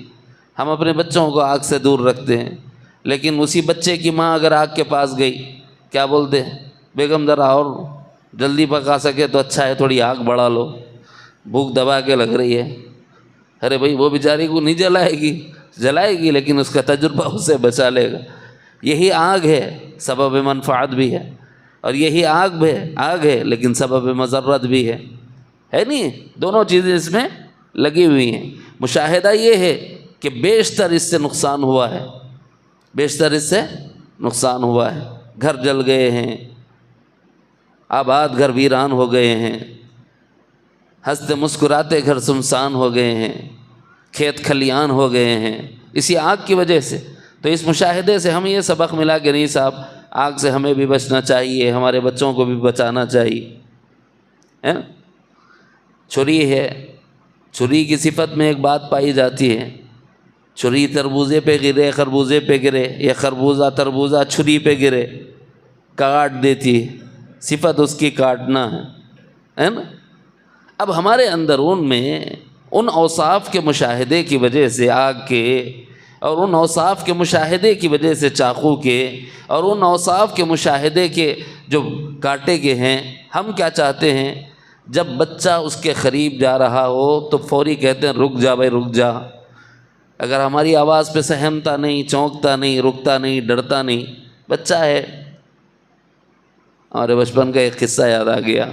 ہم اپنے بچوں کو آگ سے دور رکھتے ہیں، لیکن اسی بچے کی ماں اگر آگ کے پاس گئی، کیا بولتے ہیں؟ بیگم ذرا اور جلدی پکا سکے تو اچھا ہے، تھوڑی آگ بڑھا لو، بھوک دبا کے لگ رہی ہے۔ ارے بھائی وہ بیچاری کو نہیں جلائے گی لیکن اس کا تجربہ اسے بچا لے گا۔ یہی آگ ہے، سبب منفعت بھی ہے، اور یہی آگ ہے لیکن سبب مضرت بھی ہے نہیں؟ دونوں چیزیں اس میں لگی ہوئی ہیں۔ مشاہدہ یہ ہے کہ بیشتر اس سے نقصان ہوا ہے، بیشتر اس سے نقصان ہوا ہے۔ گھر جل گئے ہیں، آباد گھر ویران ہو گئے ہیں، ہنستے مسکراتے گھر سنسان ہو گئے ہیں، کھیت کھلیان ہو گئے ہیں اسی آگ کی وجہ سے۔ تو اس مشاہدے سے ہمیں یہ سبق ملا کہ نہیں صاحب، آگ سے ہمیں بھی بچنا چاہیے، ہمارے بچوں کو بھی بچانا چاہیے۔ چھری ہے، چھری کی صفت میں ایک بات پائی جاتی ہے، چھری تربوزے پہ گرے خربوزے پہ گرے، یا خربوزہ تربوزہ چھری پہ گرے کاٹ دیتی ہے، صفت اس کی کاٹنا ہے نا۔ اب ہمارے اندر ان میں ان اوصاف کے مشاہدے کی وجہ سے آگ کے، اور ان اوصاف کے مشاہدے کی وجہ سے چاقو کے، اور ان اوصاف کے مشاہدے کے جو کاٹے کے ہیں، ہم کیا چاہتے ہیں؟ جب بچہ اس کے قریب جا رہا ہو تو فوری کہتے ہیں رک جا بھائی رک جا۔ اگر ہماری آواز پہ سہمتا نہیں، چونکتا نہیں، رکتا نہیں، ڈرتا نہیں، بچہ ہے۔ ہمارے بچپن کا ایک قصہ یاد آ گیا۔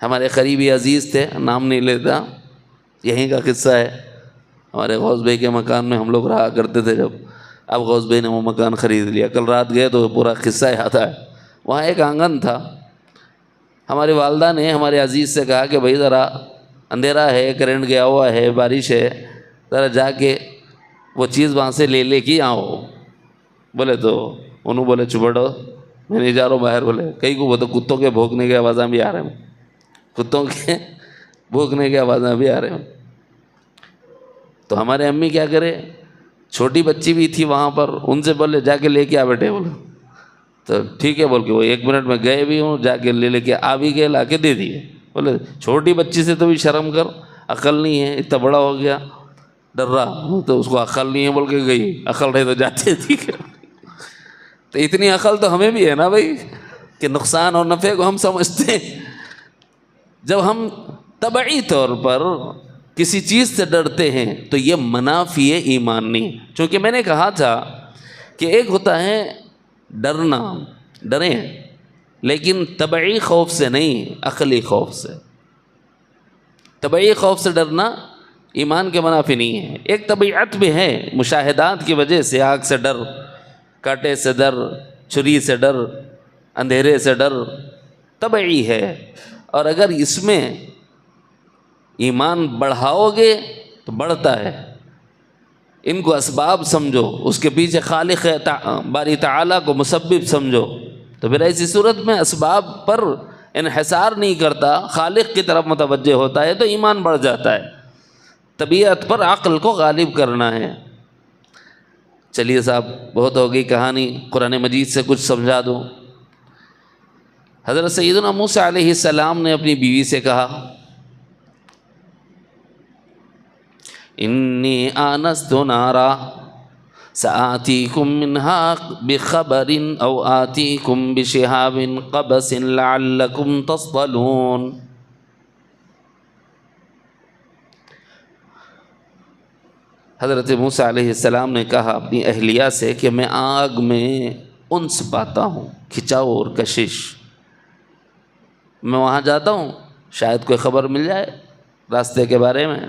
ہمارے قریبی عزیز تھے، نام نہیں لیتا، یہیں کا قصہ ہے۔ ہمارے غوث بھائی کے مکان میں ہم لوگ رہا کرتے تھے جب، اب غوث بھائی نے وہ مکان خرید لیا۔ کل رات گئے تو پورا قصہ یاد آیا۔ وہاں ایک آنگن تھا، ہماری والدہ نے ہمارے عزیز سے کہا کہ بھائی ذرا اندھیرا ہے، کرنٹ گیا ہوا ہے، بارش ہے، ذرا جا کے وہ چیز وہاں سے لے کے آؤ۔ بولے تو انہوں بولے چپڑو، میں نہیں جا رہا ہوں باہر۔ بولے کئی کو وہ تو کتوں کے بھونکنے کی آوازیں بھی آ رہے ہیں، کتوں کے بھونکنے کی آوازیں بھی آ رہے ہیں۔ تو ہمارے امی کیا کرے، چھوٹی بچی بھی تھی وہاں پر، ان سے بولے جا کے لے کے آ بیٹے۔ بولے تو ٹھیک ہے بول کے وہ 1 منٹ میں گئے بھی ہوں، جا کے لے کے آ بھی گئے، لا کے دے دیے۔ بولے چھوٹی بچی سے تو بھی شرم کر، عقل نہیں ہے، اتنا بڑا ہو گیا ڈر رہا تو اس کو عقل نہیں ہے بول کے گئی، عقل رہے تو جاتے تھی۔ تو اتنی عقل تو ہمیں بھی ہے نا بھائی کہ نقصان اور نفع کو ہم سمجھتے ہیں۔ جب ہم طبعی طور پر کسی چیز سے ڈرتے ہیں تو یہ منافی ایمان نہیں، چونکہ میں نے کہا تھا کہ ایک ہوتا ہے ڈرنا، ڈریں لیکن طبعی خوف سے نہیں، عقلی خوف سے۔ طبعی خوف سے ڈرنا ایمان کے منافی نہیں ہے۔ ایک طبیعت بھی ہے، مشاہدات کی وجہ سے آگ سے ڈر، کاٹے سے ڈر، چھری سے ڈر، اندھیرے سے ڈر طبعی ہے۔ اور اگر اس میں ایمان بڑھاؤ گے تو بڑھتا ہے۔ ان کو اسباب سمجھو، اس کے پیچھے خالق باری تعالیٰ کو مسبب سمجھو، تو پھر ایسی صورت میں اسباب پر انحصار نہیں کرتا، خالق کی طرف متوجہ ہوتا ہے تو ایمان بڑھ جاتا ہے۔ طبیعت پر عقل کو غالب کرنا ہے۔ چلیے صاحب بہت ہو گئی کہانی، قرآن مجید سے کچھ سمجھا دوں۔ حضرت سیدنا موسیٰ علیہ السلام نے اپنی بیوی سے کہا انی آنست نارا سآتیکم منہا بخبر او آتیکم بشہاب قبس لعلکم تصطلون۔ حضرت موسیٰ علیہ السلام نے کہا اپنی اہلیہ سے کہ میں آگ میں انس پاتا ہوں، کھچاؤ اور کشش۔ میں وہاں جاتا ہوں شاید کوئی خبر مل جائے راستے کے بارے میں،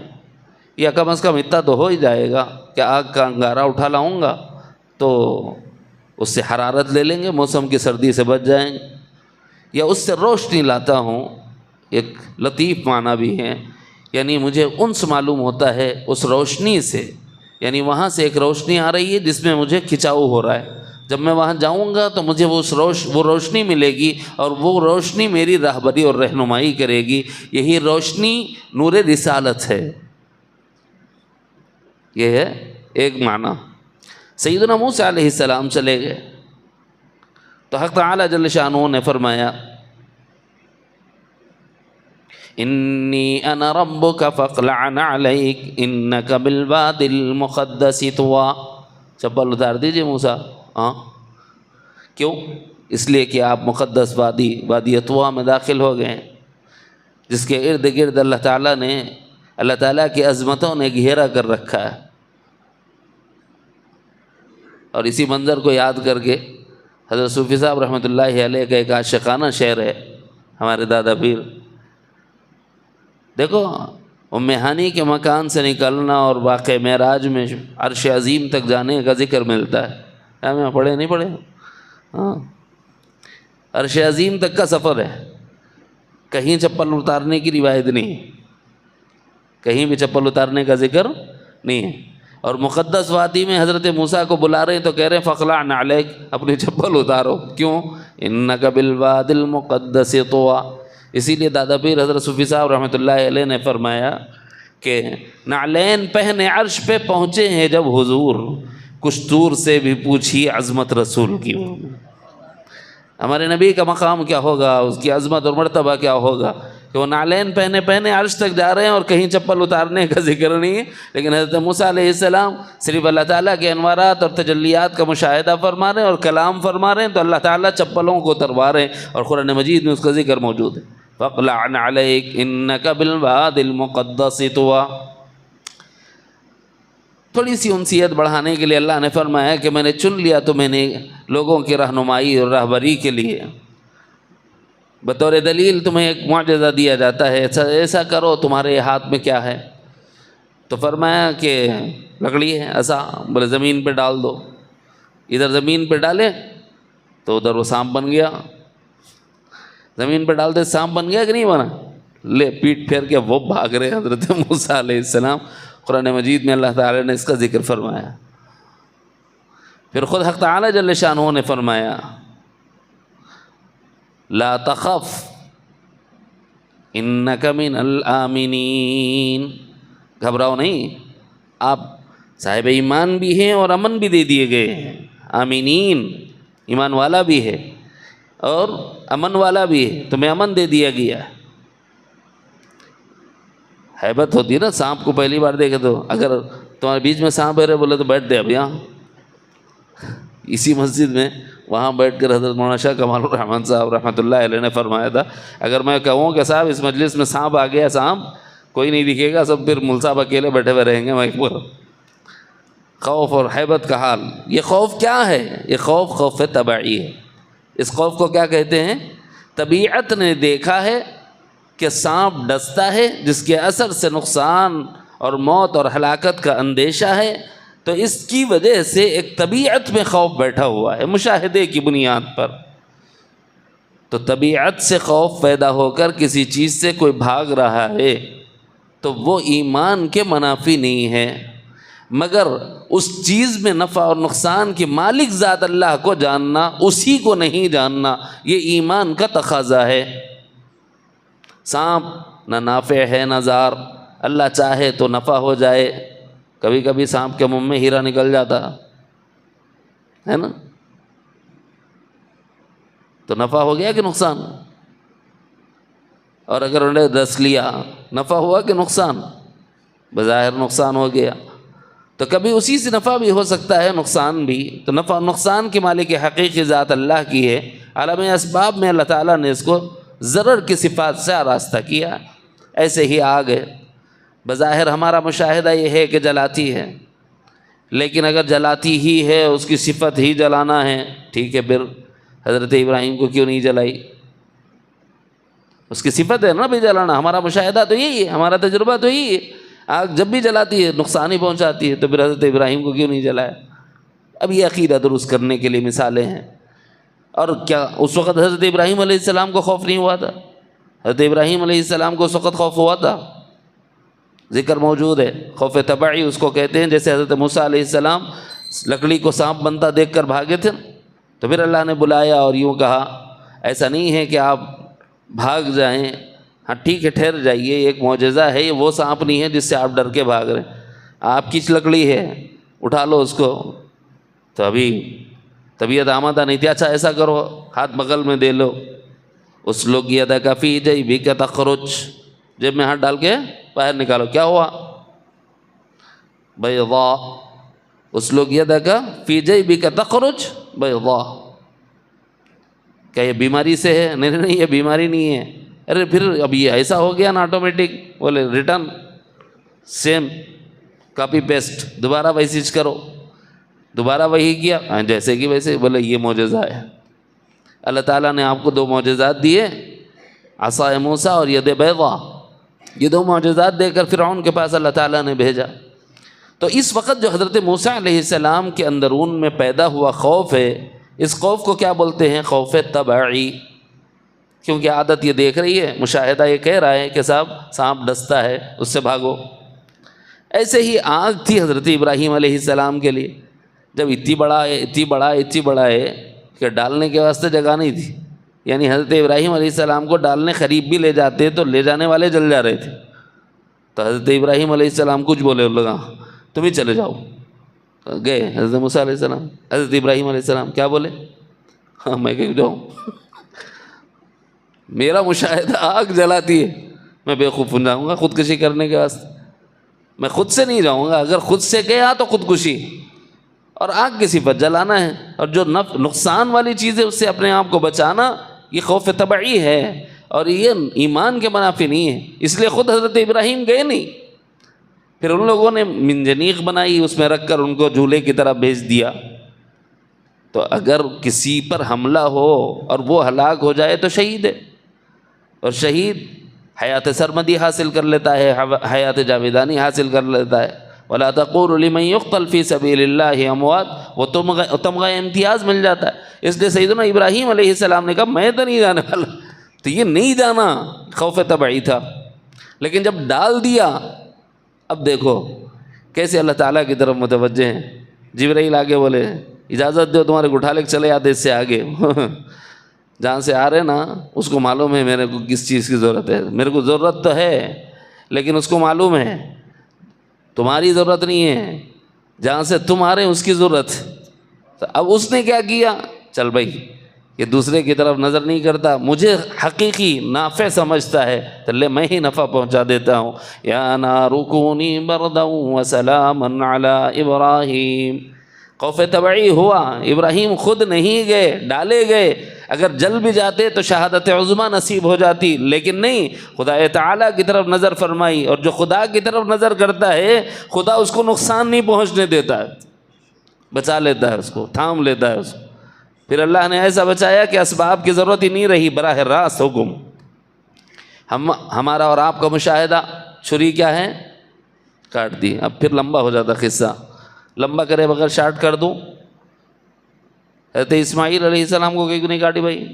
یا کم از کم اتنا تو ہو ہی جائے گا کہ آگ کا انگارہ اٹھا لاؤں گا تو اس سے حرارت لے لیں گے، موسم کی سردی سے بچ جائیں گے، یا اس سے روشنی لاتا ہوں۔ ایک لطیف معنی بھی ہے، یعنی مجھے انس معلوم ہوتا ہے اس روشنی سے، یعنی وہاں سے ایک روشنی آ رہی ہے جس میں مجھے کھچاؤ ہو رہا ہے۔ جب میں وہاں جاؤں گا تو مجھے وہ روشنی ملے گی، اور وہ روشنی میری راہبری اور رہنمائی کرے گی۔ یہی روشنی نور رسالت ہے۔ یہ ہے ایک معنی۔ سیدنا موسیٰ علیہ السلام چلے گئے تو حق تعالی جل شانہ نے فرمایا انی انا ربک فاخلع علیک انک بالواد المقدس طوی۔ چپل اتار دیجئے موسیٰ۔ کیوں؟ اس لیے کہ آپ مقدس وادی طویٰ میں داخل ہو گئے، جس کے ارد گرد اللہ تعالیٰ کی عظمتوں نے گھیرا کر رکھا ہے۔ اور اسی منظر کو یاد کر کے حضرت صوفی صاحب رحمۃ اللہ علیہ کا ایک عاشقانہ شعر ہے، ہمارے دادا پیر دیکھو ام ہانی کے مکان سے نکلنا اور واقع معراج میں عرش عظیم تک جانے کا ذکر ملتا ہے، ہمیں پڑھے نہیں پڑھے؟ ہاں، عرش عظیم تک کا سفر ہے، کہیں چپل اتارنے کی روایت نہیں ہے، کہیں بھی چپل اتارنے کا ذکر نہیں ہے۔ اور مقدس وادی میں حضرت موسیٰ کو بلا رہے ہیں تو کہہ رہے ہیں فَاخْلَعْ نَعْلَيْكَ، اپنی چپل اتارو، کیوں؟ إِنَّكَ بِالْوَادِ الْمُقَدَّسِ طُوًى۔ اسی لیے دادا پیر حضرت صوفی صاحب رحمۃ اللہ علیہ نے فرمایا کہ نعلین پہنے عرش پہ پہنچے ہیں جب حضور، کشتور سے بھی پوچھی عظمت رسول کی۔ ہمارے نبی کا مقام کیا ہوگا، اس کی عظمت اور مرتبہ کیا ہوگا کہ وہ نعلین پہنے پہنے عرش تک جا رہے ہیں اور کہیں چپل اتارنے کا ذکر نہیں ہے۔ لیکن حضرت موسیٰ علیہ السلام صرف اللہ تعالیٰ کے انوارات اور تجلیات کا مشاہدہ فرما رہے ہیں اور کلام فرما رہے ہیں، تو اللہ تعالیٰ چپلوں کو اتروا رہے ہیں، اور قرآن مجید میں اس کا ذکر موجود ہے۔ فَاخْلَعْ نَعْلَيْكَ إِنَّكَ بِالْوَادِ الْمُقَدَّسِ طُوًى۔ تھوڑی سی انسیت بڑھانے کے لیے اللہ نے فرمایا کہ میں نے چن لیا تو میں نے لوگوں کی رہنمائی اور رہبری کے لیے، بطور دلیل تمہیں ایک معجزہ دیا جاتا ہے، ایسا کرو، تمہارے ہاتھ میں کیا ہے؟ تو فرمایا کہ لکڑی ہے، عصا، بولے زمین پہ ڈال دو، ادھر زمین پہ ڈالے تو ادھر وہ سانپ بن گیا، زمین پہ ڈالتے سانپ بن گیا کہ نہیں بنا؟ لے پیٹ پھیر کے وہ بھاگ رہے حضرت موسیٰ علیہ السلام۔ قرآن مجید میں اللہ تعالیٰ نے اس کا ذکر فرمایا۔ پھر خود حق تعالیٰ جل شانہ نے فرمایا لا تخف انک من الآمنین، گھبراؤ نہیں، آپ صاحب ایمان بھی ہیں اور امن بھی دے دیے گئے ہیں۔ آمینین، ایمان والا بھی ہے اور امن والا بھی ہے، تمہیں امن دے دیا گیا ہے۔ ہیبت ہوتی ہے نا، سانپ کو پہلی بار دیکھے تو اگر تمہارے بیچ میں سانپ ہے بولے تو بیٹھ دے اب یہاں، اسی مسجد میں وہاں بیٹھ کر حضرت مولانا شاہ کمال الرحمن صاحب رحمۃ اللہ علیہ نے فرمایا تھا اگر میں کہوں کہ صاحب اس مجلس میں سانپ آ گیا، سانپ کوئی نہیں دکھے گا، سب پھر مل صاحب اکیلے بیٹھے ہوئے رہیں گے مائک پر۔ خوف اور ہیبت کا حال، یہ خوف کیا ہے؟ یہ خوف طبعی ہے۔ اس خوف کو کیا کہتے ہیں؟ طبیعت نے دیکھا ہے کہ سانپ ڈستا ہے جس کے اثر سے نقصان اور موت اور ہلاکت کا اندیشہ ہے، تو اس کی وجہ سے ایک طبیعت میں خوف بیٹھا ہوا ہے مشاہدے کی بنیاد پر۔ تو طبیعت سے خوف پیدا ہو کر کسی چیز سے کوئی بھاگ رہا ہے تو وہ ایمان کے منافی نہیں ہے، مگر اس چیز میں نفع اور نقصان کے مالک ذات اللہ کو جاننا، اسی کو نہیں جاننا، یہ ایمان کا تقاضا ہے۔ سانپ نہ نافع ہے نہ ضار، اللہ چاہے تو نفع ہو جائے، کبھی کبھی سانپ کے منہ میں ہیرا نکل جاتا ہے نا، تو نفع ہو گیا کہ نقصان؟ اور اگر انہوں نے ڈس لیا، نفع ہوا کہ نقصان؟ بظاہر نقصان ہو گیا، تو کبھی اسی سے نفع بھی ہو سکتا ہے، نقصان بھی۔ تو نفع اور نقصان کے مالک حقیقی ذات اللہ کی ہے۔ عالم اسباب میں اللہ تعالیٰ نے اس کو ضرر کی صفات سے آراستہ کیا۔ ایسے ہی آگ ہے، بظاہر ہمارا مشاہدہ یہ ہے کہ جلاتی ہے، لیکن اگر جلاتی ہی ہے، اس کی صفت ہی جلانا ہے، ٹھیک ہے، پھر حضرت ابراہیم کو کیوں نہیں جلائی؟ اس کی صفت ہے نا بھی جلانا، ہمارا مشاہدہ تو یہی ہے، ہمارا تجربہ تو یہی ہے، آگ جب بھی جلاتی ہے نقصان ہی پہنچاتی ہے، تو پھر حضرت ابراہیم کو کیوں نہیں جلایا؟ اب یہ عقیدہ درست کرنے کے لیے مثالیں ہیں۔ اور کیا اس وقت حضرت ابراہیم علیہ السلام کو خوف نہیں ہوا تھا؟ حضرت ابراہیم علیہ السلام کو اس وقت خوف ہوا تھا، ذکر موجود ہے۔ خوف طبعی اس کو کہتے ہیں، جیسے حضرت موسیٰ علیہ السلام لکڑی کو سانپ بنتا دیکھ کر بھاگے تھے، تو پھر اللہ نے بلایا اور یوں کہا، ایسا نہیں ہے کہ آپ بھاگ جائیں، ہاں ٹھیک ہے ٹھہر جائیے، ایک معجزہ ہے، یہ وہ سانپ نہیں ہے جس سے آپ ڈر کے بھاگ رہے ہیں، آپ کی لکڑی ہے، اٹھا لو اس کو۔ تو ابھی طبیعت آمادہ نہیں تھی، اچھا ایسا کرو ہاتھ بغل میں دے لو، اس لوگ یدک فی جیبک تخرج، جیب میں ہاتھ ڈال کے باہر نکالو، کیا ہوا؟ بیضاء، اس لوگ یدک فی جیبک تخرج بیضاء، کیا یہ بیماری سے ہے؟ نہیں، یہ بیماری نہیں ہے۔ ارے پھر اب یہ ایسا ہو گیا نا آٹومیٹک، بولے ریٹرن، سیم کاپی پیسٹ، دوبارہ ویسی کرو، دوبارہ وہی کیا، جیسے کہ ویسے، بولے یہ معجزہ ہے۔ اللہ تعالیٰ نے آپ کو دو معجزات دیے، عصا موسیٰ اور ید بیضاء۔ یہ دو معجزات دے کر فرعون کے پاس اللہ تعالیٰ نے بھیجا۔ تو اس وقت جو حضرت موسیٰ علیہ السلام کے اندرون میں پیدا ہوا خوف ہے، اس خوف کو کیا بولتے ہیں؟ خوف طبعی، کیونکہ عادت یہ دیکھ رہی ہے، مشاہدہ یہ کہہ رہا ہے کہ صاحب سانپ ڈستا ہے، اس سے بھاگو۔ ایسے ہی آگ تھی حضرت ابراہیم علیہ السلام کے لیے، جب اتنی بڑا ہے کہ ڈالنے کے واسطے جگہ نہیں تھی، یعنی حضرت ابراہیم علیہ السلام کو ڈالنے قریب بھی لے جاتے تو لے جانے والے جل جا رہے تھے، تو حضرت ابراہیم علیہ السلام کچھ بولے لگا تم ہی چلے جاؤ، گئے حضرت موسیٰ علیہ السلام، حضرت ابراہیم علیہ السلام کیا بولے؟ ہاں میں کیوں جاؤں، میرا مشاہدہ آگ جلاتی ہے، میں بے خوف جاؤں گا خودکشی کرنے کے واسطے؟ میں خود سے نہیں جاؤں گا، اگر خود سے گیا تو خودکشی، اور آگ کی صفت جلانا ہے، اور جو نقصان والی چیز ہے اس سے اپنے آپ کو بچانا، یہ خوف طبعی ہے، اور یہ ایمان کے منافی نہیں ہے، اس لیے خود حضرت ابراہیم گئے نہیں۔ پھر ان لوگوں نے منجنیق بنائی، اس میں رکھ کر ان کو جھولے کی طرح بھیج دیا۔ تو اگر کسی پر حملہ ہو اور وہ ہلاک ہو جائے تو شہید ہے، اور شہید حیات سرمدی حاصل کر لیتا ہے، حیات جاویدانی حاصل کر لیتا ہے۔ وَلَا تَقُولُوا لِمَن يُقْتَلْ فِي سَبِيلِ اللَّهِ أَمْوَاتٌ، وہ تمغہ امتیاز مل جاتا ہے۔ اس لیے سیدنا ابراہیم علیہ السلام نے کہا میں تو نہیں جانے والا، تو یہ نہیں جانا خوف طبعی تھا، لیکن جب ڈال دیا، اب دیکھو کیسے اللہ تعالیٰ کی طرف متوجہ ہیں۔ جبرائیل آگے بولے اجازت دو تمہارے کو اٹھا لے کے چلے آتے اس سے آگے، جہاں سے آ رہے نا اس کو معلوم ہے میرے کو کس چیز کی ضرورت ہے، میرے کو ضرورت تو ہے لیکن اس کو معلوم ہے تمہاری ضرورت نہیں ہے، جہاں سے تم آ رہے ہیں اس کی ضرورت۔ تو اب اس نے کیا کیا؟ چل بھائی یہ دوسرے کی طرف نظر نہیں کرتا، مجھے حقیقی نافع سمجھتا ہے تو لے میں ہی نفع پہنچا دیتا ہوں۔ یا نار کونی بردا وسلاما علی ابراہیم، خوف طبعی ہوا، ابراہیم خود نہیں گئے، ڈالے گئے، اگر جل بھی جاتے تو شہادت عظمیٰ نصیب ہو جاتی، لیکن نہیں، خدا تعالیٰ کی طرف نظر فرمائی، اور جو خدا کی طرف نظر کرتا ہے خدا اس کو نقصان نہیں پہنچنے دیتا ہے، بچا لیتا ہے، اس کو تھام لیتا ہے اس کو۔ پھر اللہ نے ایسا بچایا کہ اسباب کی ضرورت ہی نہیں رہی، براہ راست حکم۔ ہمارا اور آپ کا مشاہدہ، چھری کیا ہے؟ کاٹ دی۔ اب پھر لمبا ہو جاتا قصہ، لمبا کرے بغیر شارٹ کر دوں، حضرت اسماعیل علیہ السلام کو کیوں نہیں کاٹی بھائی؟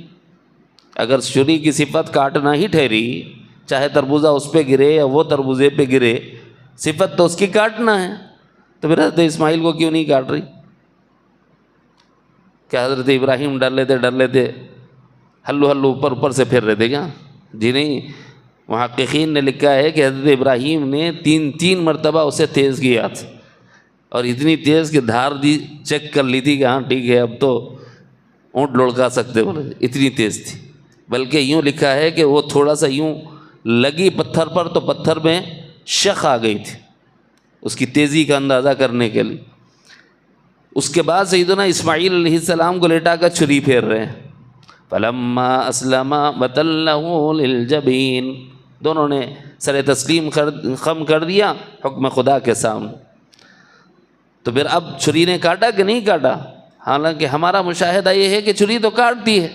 اگر چھری کی صفت کاٹنا ہی ٹھہری، چاہے تربوزہ اس پہ گرے یا وہ تربوزے پہ گرے، صفت تو اس کی کاٹنا ہے، تو پھر حضرت اسماعیل کو کیوں نہیں کاٹ رہی؟ کیا حضرت ابراہیم ڈر لیتے ہلو اوپر سے پھر رہے تھے کیا؟ جی نہیں، محققین نے لکھا ہے کہ حضرت ابراہیم نے تین مرتبہ اسے تیز کیا تھا، اور اتنی تیز کہ دھار دی چیک کر لی تھی کہ ہاں ٹھیک ہے اب تو اونٹ لڑکا سکتے، بولے اتنی تیز تھی۔ بلکہ یوں لکھا ہے کہ وہ تھوڑا سا یوں لگی پتھر پر تو پتھر میں شخ آ گئی تھی، اس کی تیزی کا اندازہ کرنے کے لیے۔ اس کے بعد سیدنا اسماعیل علیہ السلام کو لیٹا کر چھری پھیر رہے ہیں، فلما اسلم وتلہ للجبین، دونوں نے سر تسلیم خم کر دیا حکم خدا کے سامنے۔ تو پھر اب چھری نے کاٹا کہ نہیں کاٹا؟ حالانکہ ہمارا مشاہدہ یہ ہے کہ چھری تو کاٹتی ہے،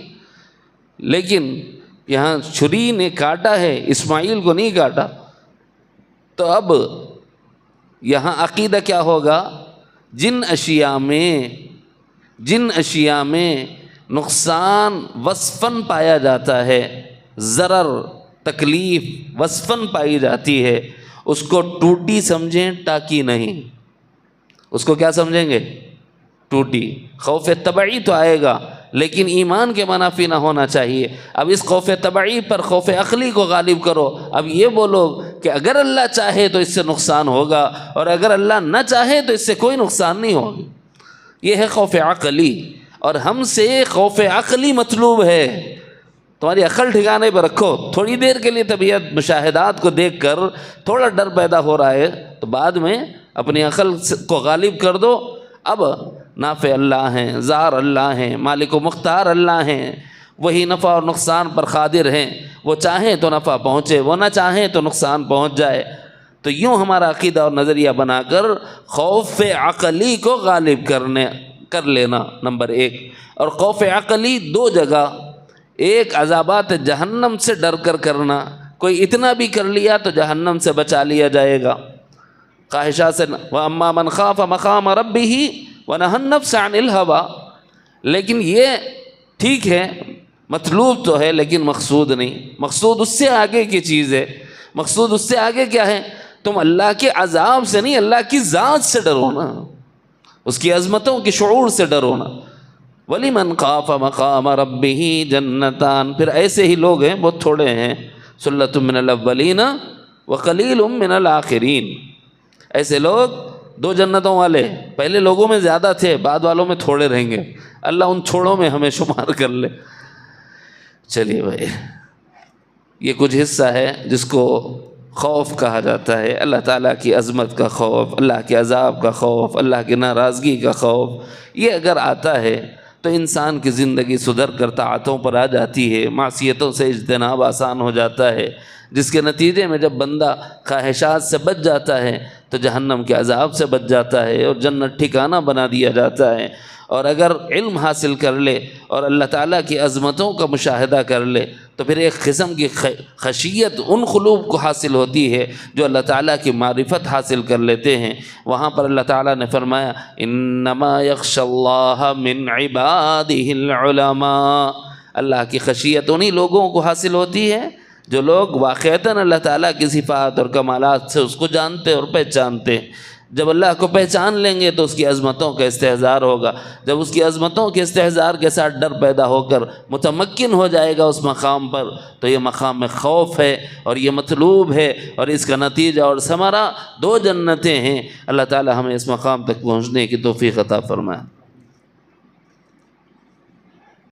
لیکن یہاں چھری نے کاٹا ہے، اسماعیل کو نہیں کاٹا۔ تو اب یہاں عقیدہ کیا ہوگا؟ جن اشیاء میں نقصان وصفاً پایا جاتا ہے، ضرر تکلیف وصفاً پائی جاتی ہے، اس کو ٹوٹی سمجھیں ٹاکی نہیں۔ اس کو کیا سمجھیں گے؟ ٹوٹی۔ خوف طبعی تو آئے گا لیکن ایمان کے منافی نہ ہونا چاہیے۔ اب اس خوف طبعی پر خوف عقلی کو غالب کرو۔ اب یہ بولو کہ اگر اللہ چاہے تو اس سے نقصان ہوگا، اور اگر اللہ نہ چاہے تو اس سے کوئی نقصان نہیں ہوگا۔ یہ ہے خوف عقلی، اور ہم سے خوف عقلی مطلوب ہے۔ تمہاری عقل ٹھکانے پہ رکھو، تھوڑی دیر کے لیے طبیعت مشاہدات کو دیکھ کر تھوڑا ڈر پیدا ہو رہا ہے تو بعد میں اپنی عقل کو غالب کر دو۔ اب نافع اللہ ہیں، زار اللہ ہیں، مالک و مختار اللہ ہیں، وہی نفع اور نقصان پر قادر ہیں، وہ چاہیں تو نفع پہنچے، وہ نہ چاہیں تو نقصان پہنچ جائے۔ تو یوں ہمارا عقیدہ اور نظریہ بنا کر خوف عقلی کو غالب کر لینا نمبر 1۔ اور خوف عقلی 2 جگہ، ایک عذابات جہنم سے ڈر کر کرنا کوئی اتنا بھی کر لیا تو جہنم سے بچا لیا جائے گا. خواہشات سے وَأَمَّا مَنْ خَافَ مَقَامَ رَبِّهِ وَنَهَى النَّفْسَ عَنِ الْهَوَىٰ. لیکن یہ ٹھیک ہے، مطلوب تو ہے لیکن مقصود نہیں. مقصود اس سے آگے کی چیز ہے. مقصود اس سے آگے کیا ہے؟ تم اللہ کے عذاب سے نہیں، اللہ کی ذات سے ڈرو نا، اس کی عظمتوں کے شعور سے ڈرو نا. وَلِمَنْ خَافَ مَقَامَ رَبِّهِ جَنَّتَانِ. پھر ایسے ہی لوگ ہیں، بہت تھوڑے ہیں، ثُلَّةٌ مِّنَ الْأَوَّلِينَ وَقَلِيلٌ مِّنَ الْآخِرِينَ. ایسے لوگ دو جنتوں والے، پہلے لوگوں میں زیادہ تھے، بعد والوں میں تھوڑے رہیں گے. اللہ ان تھوڑوں میں ہمیں شمار کر لے. چلیے بھائی، یہ کچھ حصہ ہے جس کو خوف کہا جاتا ہے. اللہ تعالیٰ کی عظمت کا خوف، اللہ کے عذاب کا خوف، اللہ کی ناراضگی کا خوف. یہ اگر آتا ہے تو انسان کی زندگی سدھر کر طاعتوں پر آ جاتی ہے، معصیتوں سے اجتناب آسان ہو جاتا ہے، جس کے نتیجے میں جب بندہ خواہشات سے بچ جاتا ہے تو جہنم کے عذاب سے بچ جاتا ہے اور جنت ٹھکانہ بنا دیا جاتا ہے. اور اگر علم حاصل کر لے اور اللہ تعالیٰ کی عظمتوں کا مشاہدہ کر لے تو پھر ایک قسم کی خشیت ان قلوب کو حاصل ہوتی ہے جو اللہ تعالیٰ کی معرفت حاصل کر لیتے ہیں. وہاں پر اللہ تعالیٰ نے فرمایا انما یخشی اللہ من عبادہ العلماء. اللہ کی خشیت انہی لوگوں کو حاصل ہوتی ہے جو لوگ واقعتاً اللہ تعالیٰ کی صفات اور کمالات سے اس کو جانتے اور پہچانتے. جب اللہ کو پہچان لیں گے تو اس کی عظمتوں کا استحضار ہوگا. جب اس کی عظمتوں کے استحضار کے ساتھ ڈر پیدا ہو کر متمکن ہو جائے گا اس مقام پر، تو یہ مقام میں خوف ہے اور یہ مطلوب ہے، اور اس کا نتیجہ اور ثمرہ دو جنتیں ہیں. اللہ تعالی ہمیں اس مقام تک پہنچنے کی توفیق عطا فرمائے.